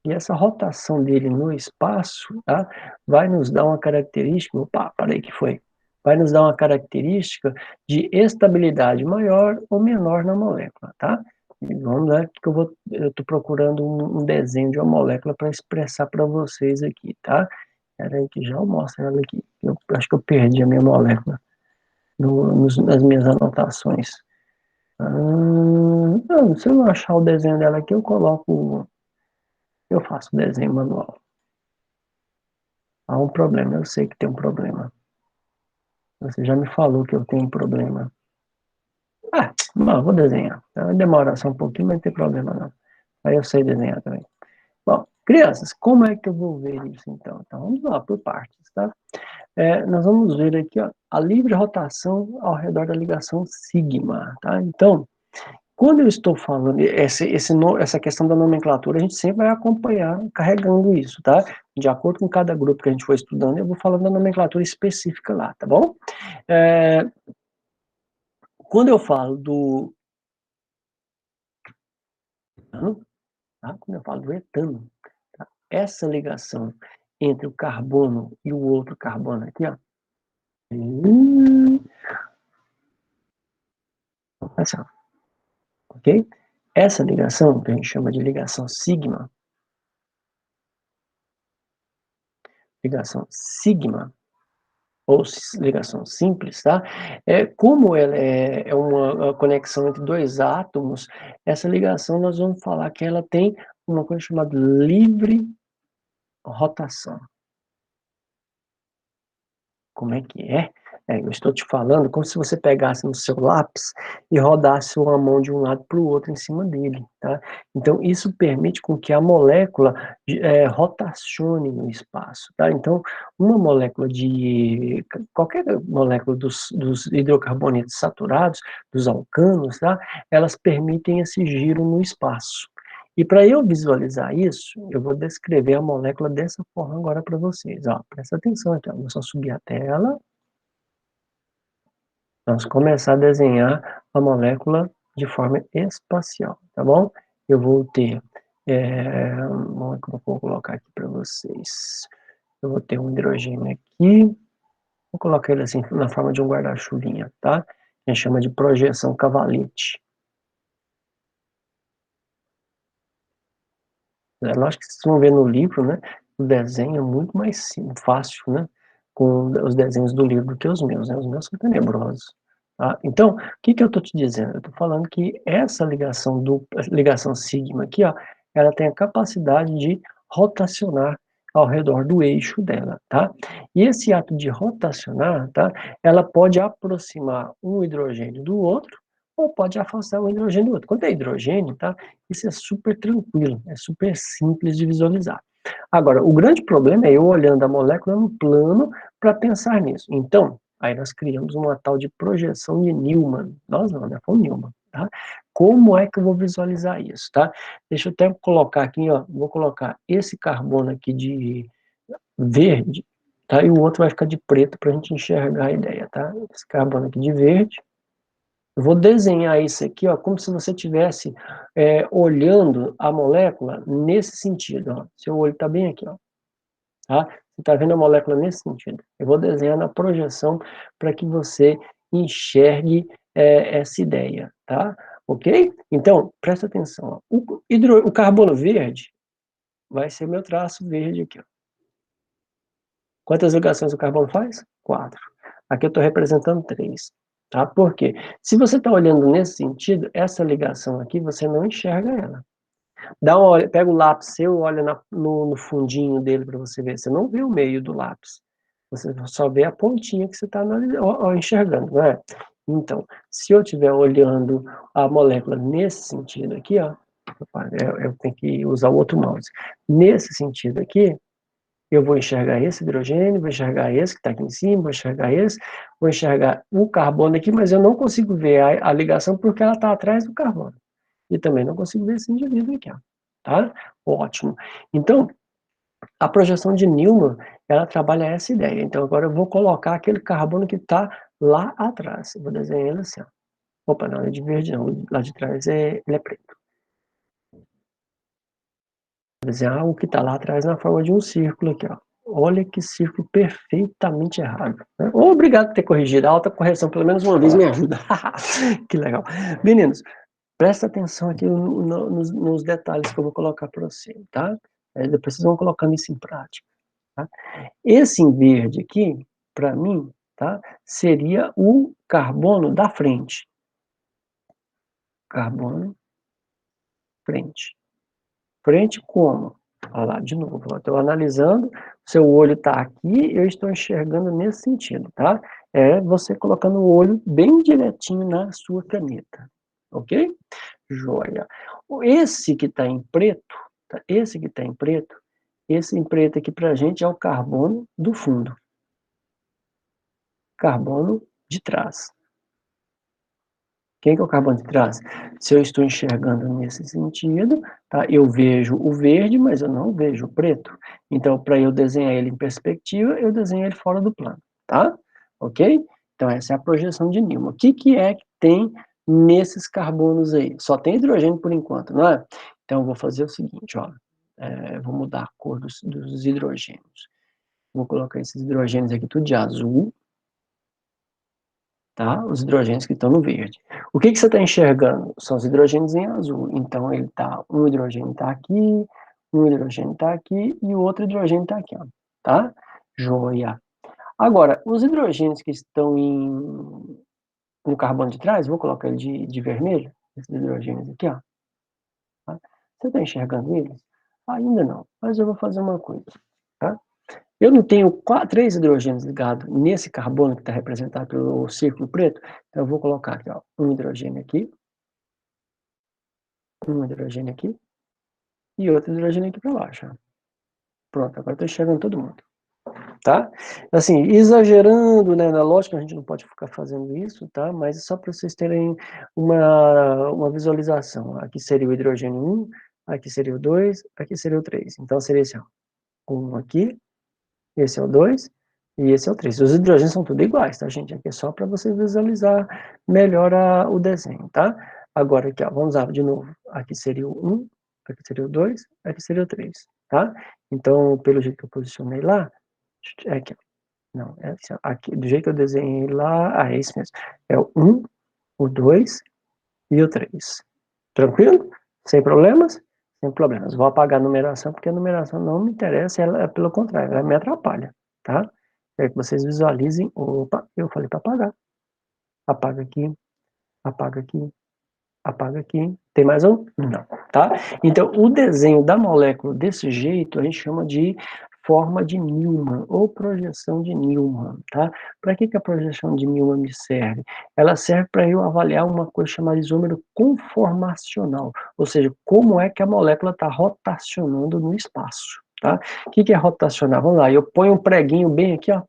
E essa rotação dele no espaço, tá, vai nos dar uma característica, opa, parei que foi, vai nos dar uma característica de estabilidade maior ou menor na molécula, tá? E vamos lá, que eu estou procurando um desenho de uma molécula para expressar para vocês aqui, tá? Espera aí que já eu mostro ela aqui. Eu acho que eu perdi a minha molécula nas minhas anotações. Não, se eu não achar o desenho dela aqui, eu faço o desenho manual. Há um problema, eu sei que tem um problema. Você já me falou que eu tenho um problema. Não, vou desenhar. Vai demorar só um pouquinho, mas não tem problema não. Aí eu sei desenhar também. Bom, crianças, como é que eu vou ver isso então? Então vamos lá, por partes, tá? Nós vamos ver aqui, ó, a livre rotação ao redor da ligação sigma, tá? Então, quando eu estou falando essa questão da nomenclatura, a gente sempre vai acompanhar carregando isso, tá? De acordo com cada grupo que a gente for estudando, eu vou falando da nomenclatura específica lá, tá bom? Quando eu falo do etano, tá? Quando eu falo do etano, tá? Essa ligação entre o carbono e o outro carbono aqui, ó. Assim, ó, ok? Essa ligação, que a gente chama de ligação sigma, ou ligação simples, tá? Como ela é uma conexão entre dois átomos, essa ligação nós vamos falar que ela tem uma coisa chamada livre rotação. Como é que é? Eu estou te falando como se você pegasse no seu lápis e rodasse uma mão de um lado para o outro em cima dele, tá? Então, isso permite com que a molécula rotacione no espaço, tá? Então, uma molécula qualquer molécula dos hidrocarbonetos saturados, dos alcanos, tá? Elas permitem esse giro no espaço. E para eu visualizar isso, eu vou descrever a molécula dessa forma agora para vocês. Ó, presta atenção aqui, ó. Vou só subir a tela. Vamos começar a desenhar a molécula de forma espacial, tá bom? Eu vou ter, vou colocar aqui para vocês. Eu vou ter um hidrogênio aqui. Vou colocar ele assim na forma de um guarda-chuvinha, tá? A gente chama de projeção cavalete. Lógico que vocês vão ver no livro, né? O desenho é muito mais fácil, né? Com os desenhos do livro do que os meus, né? Os meus são tenebrosos. Tá? Então, o que eu estou te dizendo? Eu estou falando que essa ligação sigma aqui, ó, ela tem a capacidade de rotacionar ao redor do eixo dela, tá? E esse ato de rotacionar, tá? Ela pode aproximar um hidrogênio do outro, ou pode afastar o hidrogênio do outro. Quando é hidrogênio, tá? Isso é super tranquilo, é super simples de visualizar. Agora, o grande problema é eu olhando a molécula no plano para pensar nisso. Então, aí nós criamos uma tal de projeção de Newman. Nós não, né? Foi o Newman, tá? Como é que eu vou visualizar isso, tá? Deixa eu até colocar aqui, ó, vou colocar esse carbono aqui de verde, tá? E o outro vai ficar de preto para a gente enxergar a ideia, tá? Esse carbono aqui de verde. Eu vou desenhar isso aqui, ó, como se você estivesse olhando a molécula nesse sentido, ó. Seu olho está bem aqui, ó, tá? Você está vendo a molécula nesse sentido. Eu vou desenhar na projeção para que você enxergue essa ideia, tá? Ok? Então, presta atenção, ó. O carbono verde vai ser meu traço verde aqui, ó. Quantas ligações o carbono faz? 4. Aqui eu estou representando 3. Tá? Por quê? Se você está olhando nesse sentido, essa ligação aqui, você não enxerga ela. Pega o lápis seu, olha no fundinho dele para você ver. Você não vê o meio do lápis. Você só vê a pontinha que você está enxergando, não é? Então, se eu estiver olhando a molécula nesse sentido aqui, ó, eu tenho que usar o outro mouse. Nesse sentido aqui, eu vou enxergar esse hidrogênio, vou enxergar esse que está aqui em cima, vou enxergar esse, vou enxergar o carbono aqui, mas eu não consigo ver a ligação porque ela está atrás do carbono. E também não consigo ver esse indivíduo aqui, ó, tá? Ótimo. Então, a projeção de Newman, ela trabalha essa ideia. Então, agora eu vou colocar aquele carbono que está lá atrás. Eu vou desenhar ele assim, ó. Opa, não, é de verde não, lá de trás ele é preto. Vou desenhar o que está lá atrás na forma de um círculo aqui, ó. Olha que círculo perfeitamente errado. Né? Obrigado por ter corrigido. A alta correção, pelo menos uma vez, me ajuda. Que legal. Meninos, presta atenção aqui nos detalhes que eu vou colocar para você, tá? Depois vocês vão colocando isso em prática. Tá? Esse em verde aqui, para mim, tá? Seria o carbono da frente. Carbono, frente. Frente como? Olha lá, de novo, estou analisando, seu olho está aqui, eu estou enxergando nesse sentido, tá? É você colocando o olho bem direitinho na sua caneta, ok? Joia. Esse que está em preto, tá? Esse em preto aqui pra gente é o carbono do fundo, carbono de trás. Quem que é o carbono de trás? Se eu estou enxergando nesse sentido, tá? Eu vejo o verde, mas eu não vejo o preto. Então, para eu desenhar ele em perspectiva, eu desenho ele fora do plano, tá? Ok? Então, essa é a projeção de Newman. O que é que tem nesses carbonos aí? Só tem hidrogênio por enquanto, não é? Então, eu vou fazer o seguinte, ó. Vou mudar a cor dos hidrogênios. Vou colocar esses hidrogênios aqui tudo de azul, tá? Os hidrogênios que estão no verde. O que você está enxergando? São os hidrogênios em azul. Então, um hidrogênio está aqui, um hidrogênio está aqui e o outro hidrogênio está aqui, ó, tá? Joia. Agora, os hidrogênios que estão no carbono de trás, vou colocar ele de vermelho, esses hidrogênios aqui, ó. Tá? Você está enxergando eles? Ainda não, mas eu vou fazer uma coisa, tá? Eu não tenho 3 hidrogênios ligados nesse carbono que está representado pelo círculo preto, então eu vou colocar aqui, ó, um hidrogênio aqui e outro hidrogênio aqui para baixo. Ó. Pronto, agora estou enxergando todo mundo. Tá? Assim, exagerando, né, na lógica, a gente não pode ficar fazendo isso, tá? Mas é só para vocês terem uma visualização. Aqui seria o hidrogênio 1, aqui seria o 2, aqui seria o 3. Então, seria esse, ó, 1 aqui, esse é o 2 e esse é o 3. Os hidrogênios são tudo iguais, tá, gente? Aqui é só para você visualizar melhor o desenho, tá? Agora aqui, ó, vamos lá de novo. Aqui seria o 1, aqui seria o 2, aqui seria o 3, tá? Então, pelo jeito que eu posicionei lá, é aqui, ó. Não, é assim, ó, aqui, do jeito que eu desenhei lá, é isso mesmo. É o 1, o 2 e o 3. Tranquilo? Sem problemas? Sem problemas. Vou apagar a numeração, porque a numeração não me interessa, ela, pelo contrário, ela me atrapalha, tá? Quero que vocês visualizem. Opa, eu falei para apagar. Apaga aqui, apaga aqui, apaga aqui. Tem mais um? Não, tá? Então, o desenho da molécula desse jeito, a gente chama de forma de Newman, ou projeção de Newman, tá? Para que a projeção de Newman me serve? Ela serve para eu avaliar uma coisa chamada isômero conformacional, ou seja, como é que a molécula está rotacionando no espaço, tá? O que é rotacionar? Vamos lá, eu ponho um preguinho bem aqui, ó,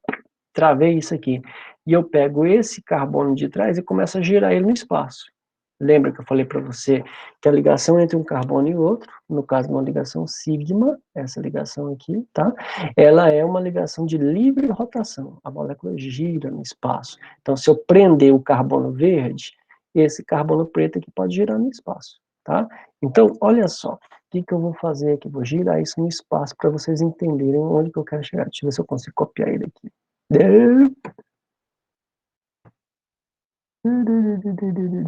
travei isso aqui, e eu pego esse carbono de trás e começo a girar ele no espaço. Lembra que eu falei para você que a ligação entre um carbono e outro, no caso uma ligação sigma, essa ligação aqui, tá? Ela é uma ligação de livre rotação. A molécula gira no espaço. Então, se eu prender o carbono verde, esse carbono preto aqui pode girar no espaço, tá? Então, olha só, o que eu vou fazer aqui? Vou girar isso no espaço para vocês entenderem onde que eu quero chegar. Deixa eu ver se eu consigo copiar ele aqui.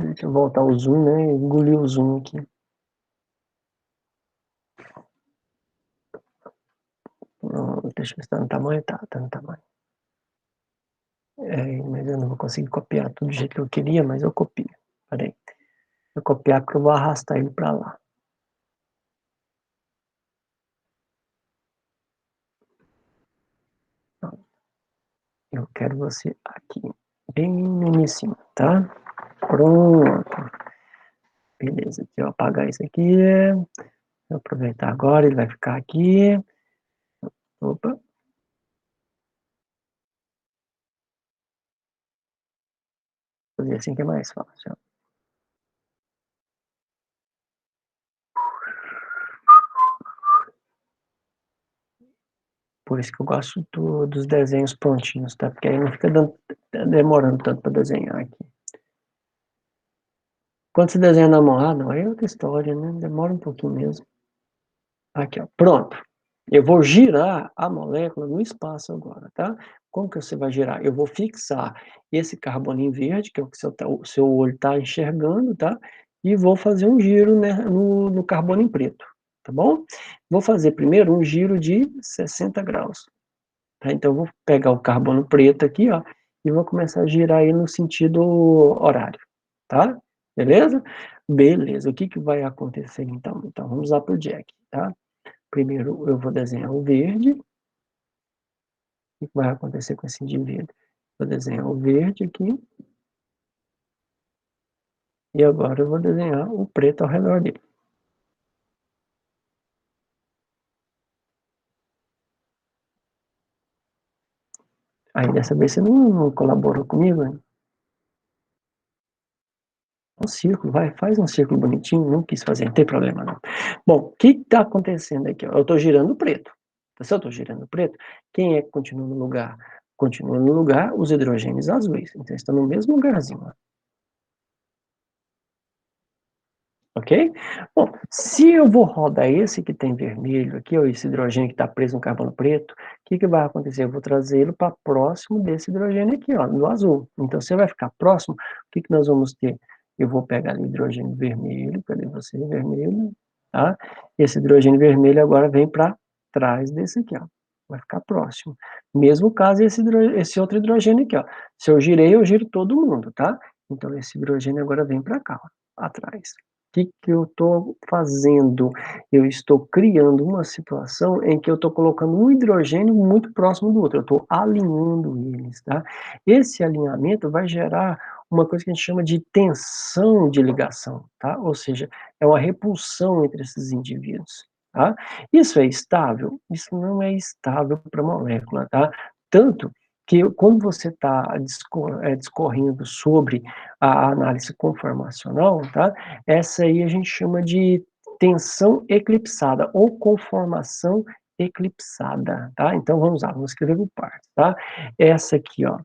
Deixa eu voltar o zoom, né? Engoli o zoom aqui. Deixa eu ver se tá no tamanho. Tá no tamanho. Mas eu não vou conseguir copiar tudo do jeito que eu queria, mas eu copio. Peraí. Eu copiar porque eu vou arrastar ele para lá. Eu quero você aqui, bem em cima, tá? Pronto. Beleza, deixa eu apagar isso aqui. Vou aproveitar agora, ele vai ficar aqui. Opa. Vou fazer assim que é mais fácil. Por isso que eu gosto dos desenhos prontinhos, tá? Porque aí não fica demorando tanto para desenhar aqui. Quando você desenha na mão, não, aí é outra história, né? Demora um pouquinho mesmo. Aqui, ó, pronto. Eu vou girar a molécula no espaço agora, tá? Como que você vai girar? Eu vou fixar esse carbono em verde, que é o que o seu olho está enxergando, tá? E vou fazer um giro, né, no carbono em preto, tá bom? Vou fazer primeiro um giro de 60 graus. Tá? Então, eu vou pegar o carbono preto aqui, ó, e vou começar a girar ele no sentido horário, tá? Beleza? Beleza. O que vai acontecer, então? Então, vamos lá para o Jack, tá? Primeiro, eu vou desenhar o verde. O que vai acontecer com esse indivíduo? Vou desenhar o verde aqui. E agora eu vou desenhar o preto ao redor dele. Aí dessa vez você não colaborou comigo, hein? Um círculo, vai, faz um círculo bonitinho, não quis fazer, não tem problema não. Bom, o que está acontecendo aqui? Eu estou girando o preto. Se eu estou girando o preto, quem é que continua no lugar? Continua no lugar os hidrogênios azuis. Então, estão no mesmo lugarzinho. Ó. Ok? Bom, se eu vou rodar esse que tem vermelho aqui, ou esse hidrogênio que está preso no carbono preto, o que vai acontecer? Eu vou trazê-lo para próximo desse hidrogênio aqui, ó, no azul. Então, você vai ficar próximo, o que nós vamos ter? Eu vou pegar ali o hidrogênio vermelho, cadê você? Vermelho, tá? Esse hidrogênio vermelho agora vem para trás desse aqui, ó. Vai ficar próximo. Mesmo caso esse outro hidrogênio aqui, ó. Se eu girei, eu giro todo mundo, tá? Então, esse hidrogênio agora vem para cá, ó, atrás. O que eu estou fazendo? Eu estou criando uma situação em que eu estou colocando um hidrogênio muito próximo do outro, eu estou alinhando eles, tá? Esse alinhamento vai gerar uma coisa que a gente chama de tensão de ligação, tá? Ou seja, é uma repulsão entre esses indivíduos, tá? Isso é estável? Isso não é estável para a molécula, tá? Tanto que quando você está discorrendo sobre a análise conformacional, tá? Essa aí a gente chama de tensão eclipsada ou conformação eclipsada, tá? Então vamos lá, vamos escrever por partes, tá? Essa aqui, ó,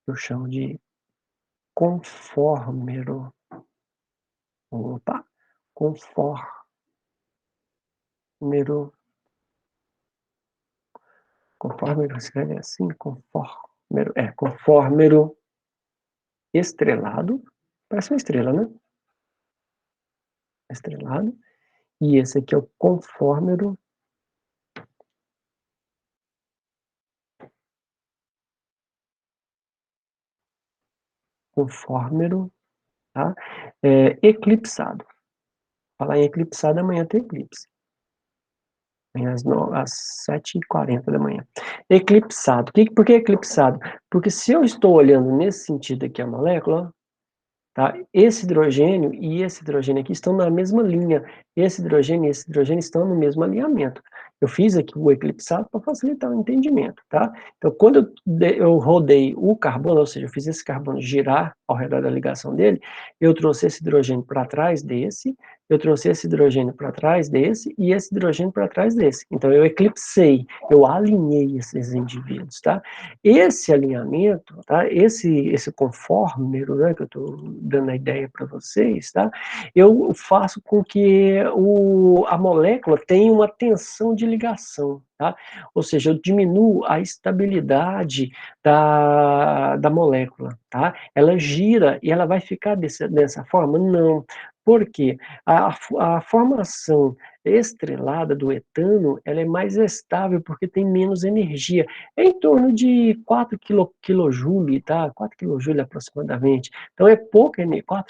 eu chamo de conformero. Opa, conformero. Conformero, escreve assim, conformero estrelado, parece uma estrela, né? Estrelado. E esse aqui é o conformero tá? Eclipsado. Falar em eclipsado, amanhã tem eclipse. Amanhã às 7h40 da manhã. Eclipsado. Por que eclipsado? Porque se eu estou olhando nesse sentido aqui a molécula, tá? Esse hidrogênio e esse hidrogênio aqui estão na mesma linha. Esse hidrogênio e esse hidrogênio estão no mesmo alinhamento. Eu fiz aqui o eclipsado para facilitar o entendimento, tá? Então, quando eu rodei o carbono, ou seja, eu fiz esse carbono girar ao redor da ligação dele, eu trouxe esse hidrogênio para trás desse, eu trouxe esse hidrogênio para trás desse e esse hidrogênio para trás desse. Então, eu eclipsei, eu alinhei esses indivíduos, tá? Esse alinhamento, tá? Esse conformero, né, que eu estou dando a ideia para vocês, tá? Eu faço com que a molécula tenha uma tensão de ligação, tá? Ou seja, eu diminuo a estabilidade da molécula, tá? Ela gira e ela vai ficar dessa forma? Não. Por quê? A formação estrelada do etano, ela é mais estável porque tem menos energia. É em torno de 4 kJ, tá? 4 kJ aproximadamente. Então é pouca energia.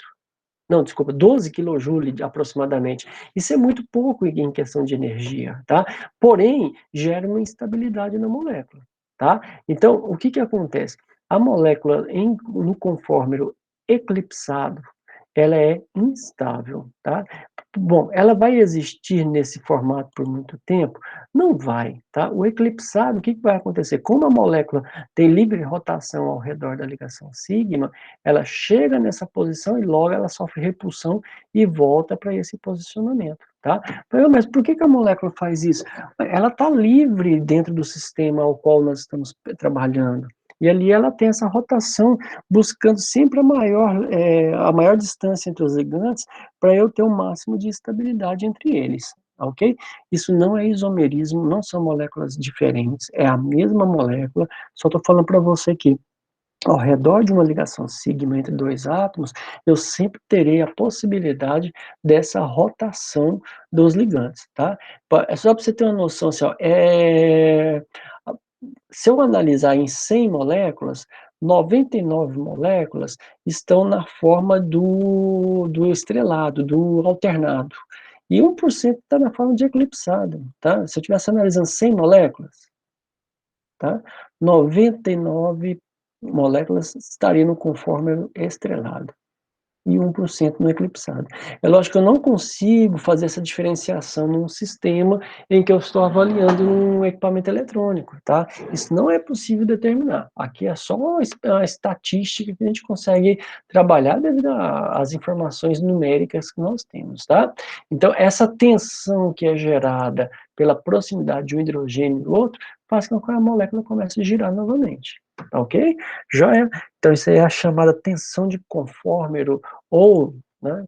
12 kJ aproximadamente. Isso é muito pouco em questão de energia, tá? Porém, gera uma instabilidade na molécula, tá? Então, o que acontece? A molécula no conformero eclipsado, ela é instável, tá? Bom, ela vai existir nesse formato por muito tempo? Não vai, tá? O eclipsado, o que vai acontecer? Como a molécula tem livre rotação ao redor da ligação sigma, ela chega nessa posição e logo ela sofre repulsão e volta para esse posicionamento, tá? Mas por que a molécula faz isso? Ela está livre dentro do sistema ao qual nós estamos trabalhando. E ali ela tem essa rotação, buscando sempre a maior distância entre os ligantes, para eu ter o máximo de estabilidade entre eles, ok? Isso não é isomerismo, não são moléculas diferentes, é a mesma molécula, só estou falando para você que ao redor de uma ligação sigma entre dois átomos, eu sempre terei a possibilidade dessa rotação dos ligantes, tá? É só para você ter uma noção, assim, ó, se eu analisar em 100 moléculas, 99 moléculas estão na forma do estrelado, do alternado. E 1% está na forma de eclipsado, tá? Se eu estivesse analisando 100 moléculas, tá? 99 moléculas estariam no conforme estrelado. e 1% no eclipsado. É lógico que eu não consigo fazer essa diferenciação num sistema em que eu estou avaliando um equipamento eletrônico, tá? Isso não é possível determinar. Aqui é só uma estatística que a gente consegue trabalhar devido às informações numéricas que nós temos, tá? Então, essa tensão que é gerada pela proximidade de um hidrogênio e do outro faz com que a molécula comece a girar novamente, tá ok? Joia? Então, isso aí é a chamada tensão de Conformer, ou, né,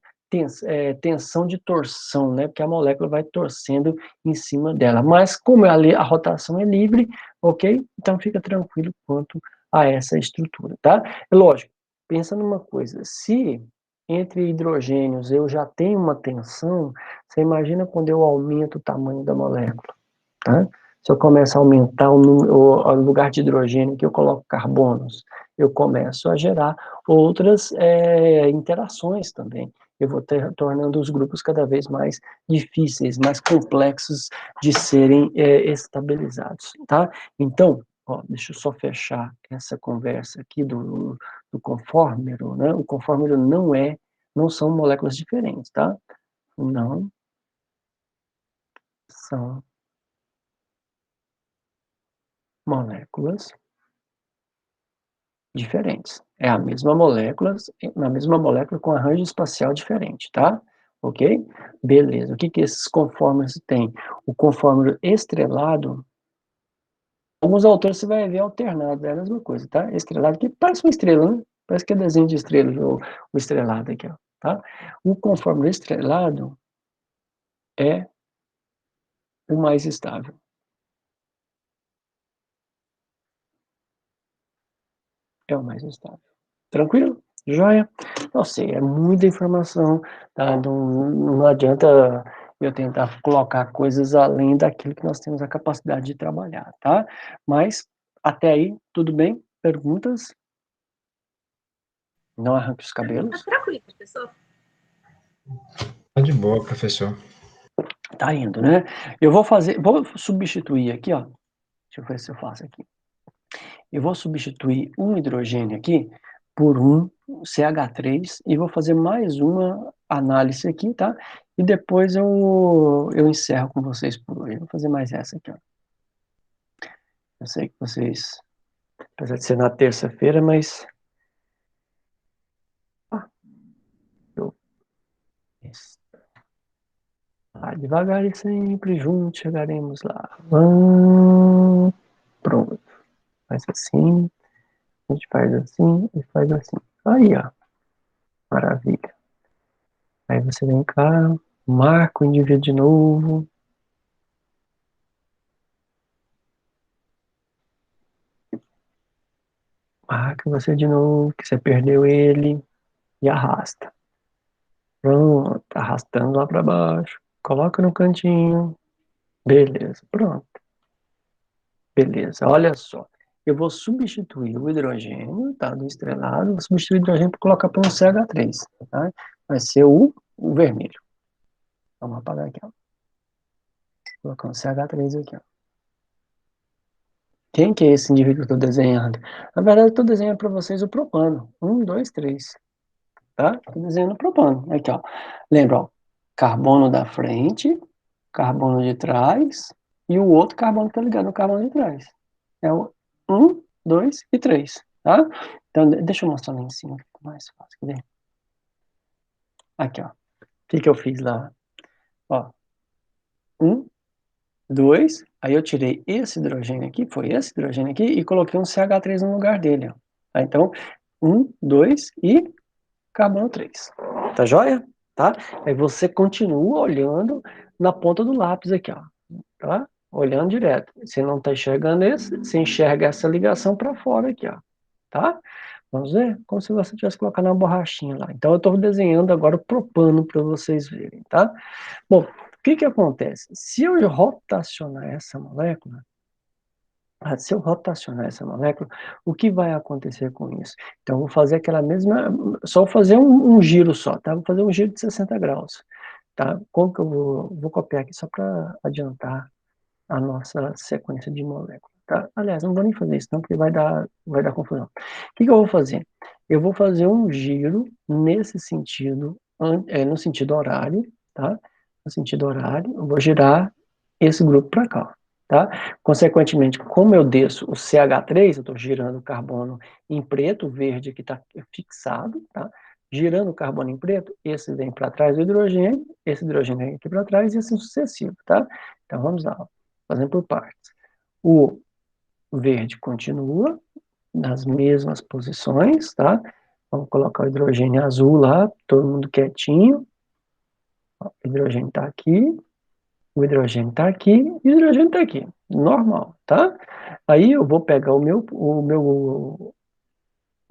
tensão de torção, né, porque a molécula vai torcendo em cima dela. Mas, como a rotação é livre, ok? Então, fica tranquilo quanto a essa estrutura, tá? É lógico, pensa numa coisa, se entre hidrogênios eu já tenho uma tensão, você imagina quando eu aumento o tamanho da molécula, tá? Se eu começo a aumentar o lugar de hidrogênio que eu coloco carbonos, eu começo a gerar outras interações também. Eu vou tornando os grupos cada vez mais difíceis, mais complexos de serem estabilizados, tá? Então, ó, deixa eu só fechar essa conversa aqui do conformero, né? O conformero não são moléculas diferentes, tá? Não são moléculas diferentes. É a mesma molécula com arranjo espacial diferente, tá? Ok? Beleza. O que esses conformers têm? O conformer estrelado, alguns autores você vai ver alternado, é a mesma coisa, tá? Estrelado, que parece uma estrela, né? Parece que é desenho de estrela, o estrelado aqui, ó, tá? O conformer estrelado é o mais estável. É o mais estável. Tranquilo? Joia? Não sei, é muita informação, tá? Não adianta eu tentar colocar coisas além daquilo que nós temos a capacidade de trabalhar, tá? Mas, até aí, tudo bem? Perguntas? Não arranque os Tá cabelos? tranquilo, professor. Tá de boa, professor. Tá indo, né? Vou substituir aqui, ó. Deixa eu ver se eu faço aqui. Eu vou substituir um hidrogênio aqui por um CH3 e vou fazer mais uma análise aqui, tá? E depois eu encerro com vocês por hoje. Vou fazer mais essa aqui, ó. Eu sei que vocês, apesar de ser na terça-feira, mas... devagar e sempre juntos chegaremos lá. Pronto. Faz assim, a gente faz assim e faz assim. Aí, ó. Maravilha. Aí você vem cá, marca o indivíduo de novo. Marca você de novo, que você perdeu ele. E arrasta. Pronto, arrastando lá para baixo. Coloca no cantinho. Beleza, pronto. Beleza, olha só. Eu vou substituir o hidrogênio, tá, do estrelado. Vou substituir o hidrogênio para colocar para um CH3, tá? Vai ser o vermelho. Vamos apagar aqui, ó. Vou colocar um CH3 aqui, ó. Quem que é esse indivíduo que eu estou desenhando? Na verdade, eu estou desenhando para vocês o propano. 1, 2, 3. Tá? Estou desenhando o propano. Aqui, ó. Lembra, ó. Carbono da frente, carbono de trás, e o outro carbono que está ligado no carbono de trás. É o 1, 2 e 3. Tá? Então, deixa eu mostrar lá em cima, que fica mais fácil. Cadê? Aqui, ó. O que eu fiz lá? Ó. 1, 2, aí eu tirei esse hidrogênio aqui, foi esse hidrogênio aqui, e coloquei um CH3 no lugar dele, ó. Tá? Então, 1, 2 e carbono 3. Tá joia? Tá? Aí você continua olhando na ponta do lápis aqui, ó. Tá? Olhando direto. Você não tá enxergando esse, você enxerga essa ligação para fora aqui, ó. Tá? Vamos ver? Como se você tivesse colocado uma borrachinha lá. Então, eu estou desenhando agora o propano para vocês verem, tá? Bom, o que acontece? Se eu rotacionar essa molécula, o que vai acontecer com isso? Então, eu vou fazer aquela mesma, só fazer um giro só, tá? Vou fazer um giro de 60 graus, tá? Como que eu vou copiar aqui só para adiantar a nossa sequência de moléculas. tá? Aliás, não vou nem fazer isso não, porque vai dar confusão. O que eu vou fazer? Eu vou fazer um giro nesse sentido, no sentido horário, tá? No sentido horário, eu vou girar esse grupo para cá, tá? Consequentemente, como eu desço o CH3, eu estou girando o carbono em preto, o verde aqui está fixado, tá? Girando o carbono em preto, esse vem para trás do hidrogênio, esse hidrogênio vem aqui para trás e assim sucessivo, tá? Então vamos lá, ó, fazendo por partes. O verde continua nas mesmas posições, tá? Vamos colocar o hidrogênio azul lá, todo mundo quietinho. Ó, o hidrogênio está aqui, o hidrogênio está aqui e o hidrogênio está aqui. Normal, tá? Aí eu vou pegar o meu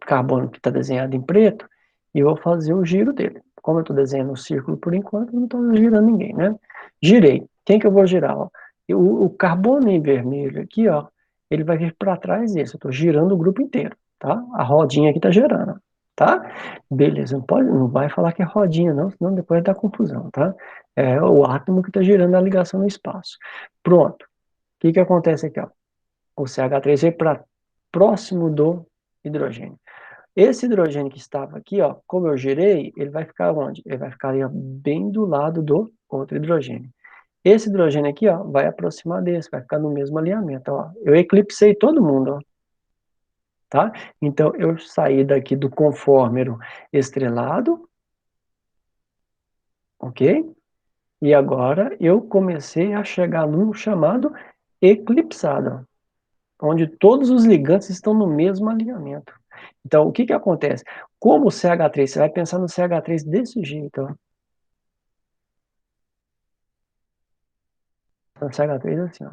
carbono que está desenhado em preto e vou fazer o giro dele. Como eu estou desenhando um círculo por enquanto, eu não estou girando ninguém, né? Girei. Quem que eu vou girar? Ó? O carbono em vermelho aqui, ó, ele vai vir para trás desse. Eu estou girando o grupo inteiro, tá? A rodinha aqui está girando, tá? Beleza, não vai falar que é rodinha, não, senão depois dá confusão, tá? É o átomo que está girando a ligação no espaço. Pronto. O que acontece aqui, ó? O CH3 veio para próximo do hidrogênio. Esse hidrogênio que estava aqui, ó, como eu girei, ele vai ficar onde? Ele vai ficar ali, ó, bem do lado do outro hidrogênio. Esse hidrogênio aqui, ó, vai aproximar desse, vai ficar no mesmo alinhamento, ó. Eu eclipsei todo mundo, ó, tá? Então, eu saí daqui do conformero estrelado, ok? E agora eu comecei a chegar num chamado eclipsado, onde todos os ligantes estão no mesmo alinhamento. Então, o que acontece? Como o CH3, você vai pensar no CH3 desse jeito, ó. O CH3 é assim, ó.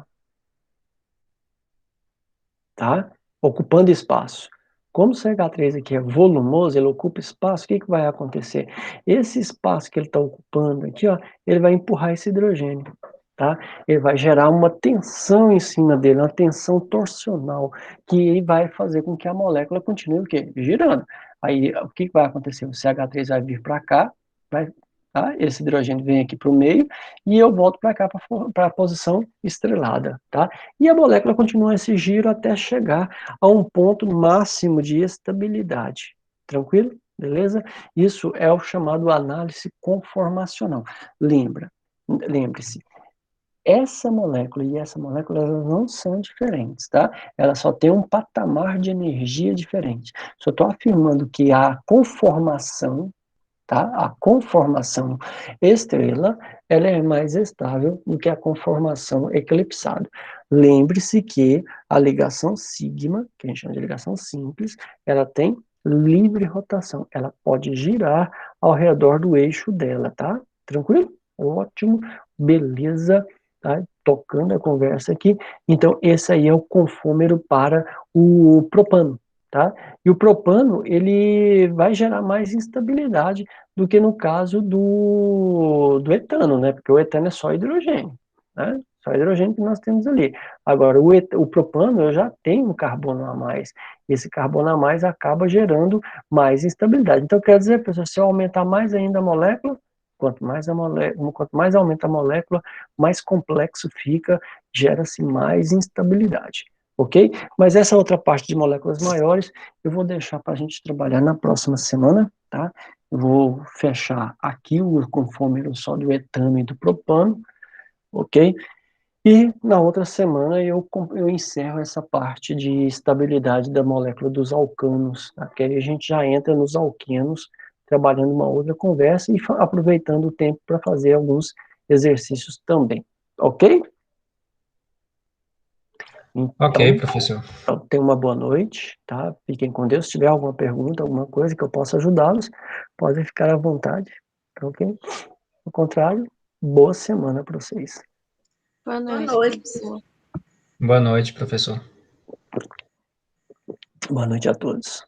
Tá? Ocupando espaço. Como o CH3 aqui é volumoso, ele ocupa espaço, o que vai acontecer? Esse espaço que ele está ocupando aqui, ó, ele vai empurrar esse hidrogênio, tá? Ele vai gerar uma tensão em cima dele, uma tensão torsional, que vai fazer com que a molécula continue o quê? Girando. Aí, o que vai acontecer? O CH3 vai vir para cá, tá? Esse hidrogênio vem aqui para o meio, e eu volto para cá, para a posição estrelada, tá? E a molécula continua esse giro até chegar a um ponto máximo de estabilidade. Tranquilo? Beleza? Isso é o chamado análise conformacional. Lembre-se, essa molécula e essa molécula, elas não são diferentes, tá? Elas só têm um patamar de energia diferente. Só estou afirmando que a conformação, tá? A conformação estrela, ela é mais estável do que a conformação eclipsado. Lembre-se que a ligação sigma, que a gente chama de ligação simples, ela tem livre rotação. Ela pode girar ao redor do eixo dela, tá? Tranquilo? Ótimo, beleza, tá? Tocando a conversa aqui. Então, esse aí é o confômero para o propano, tá? E o propano, ele vai gerar mais instabilidade do que no caso do etano, né? Porque o etano é só hidrogênio, né? Só hidrogênio que nós temos ali. Agora, o propano, eu já tenho um carbono a mais. Esse carbono a mais acaba gerando mais instabilidade. Então, quer dizer, pessoal, se eu aumentar mais ainda a molécula, quanto mais aumenta a molécula, mais complexo fica, gera-se mais instabilidade. Ok? Mas essa outra parte de moléculas maiores, eu vou deixar para a gente trabalhar na próxima semana, tá? Eu vou fechar aqui o confômero só do etano e do propano, ok? E na outra semana eu encerro essa parte de estabilidade da molécula dos alcanos, tá? Que aí a gente já entra nos alquenos, trabalhando uma outra conversa e aproveitando o tempo para fazer alguns exercícios também, ok? Ok, Então, professor. tenham uma boa noite, tá? Fiquem com Deus. Se tiver alguma pergunta, alguma coisa que eu possa ajudá-los, podem ficar à vontade, tá ok? Ao contrário, boa semana para vocês. Boa Boa noite, noite. professor. Boa noite, professor. Boa noite a todos.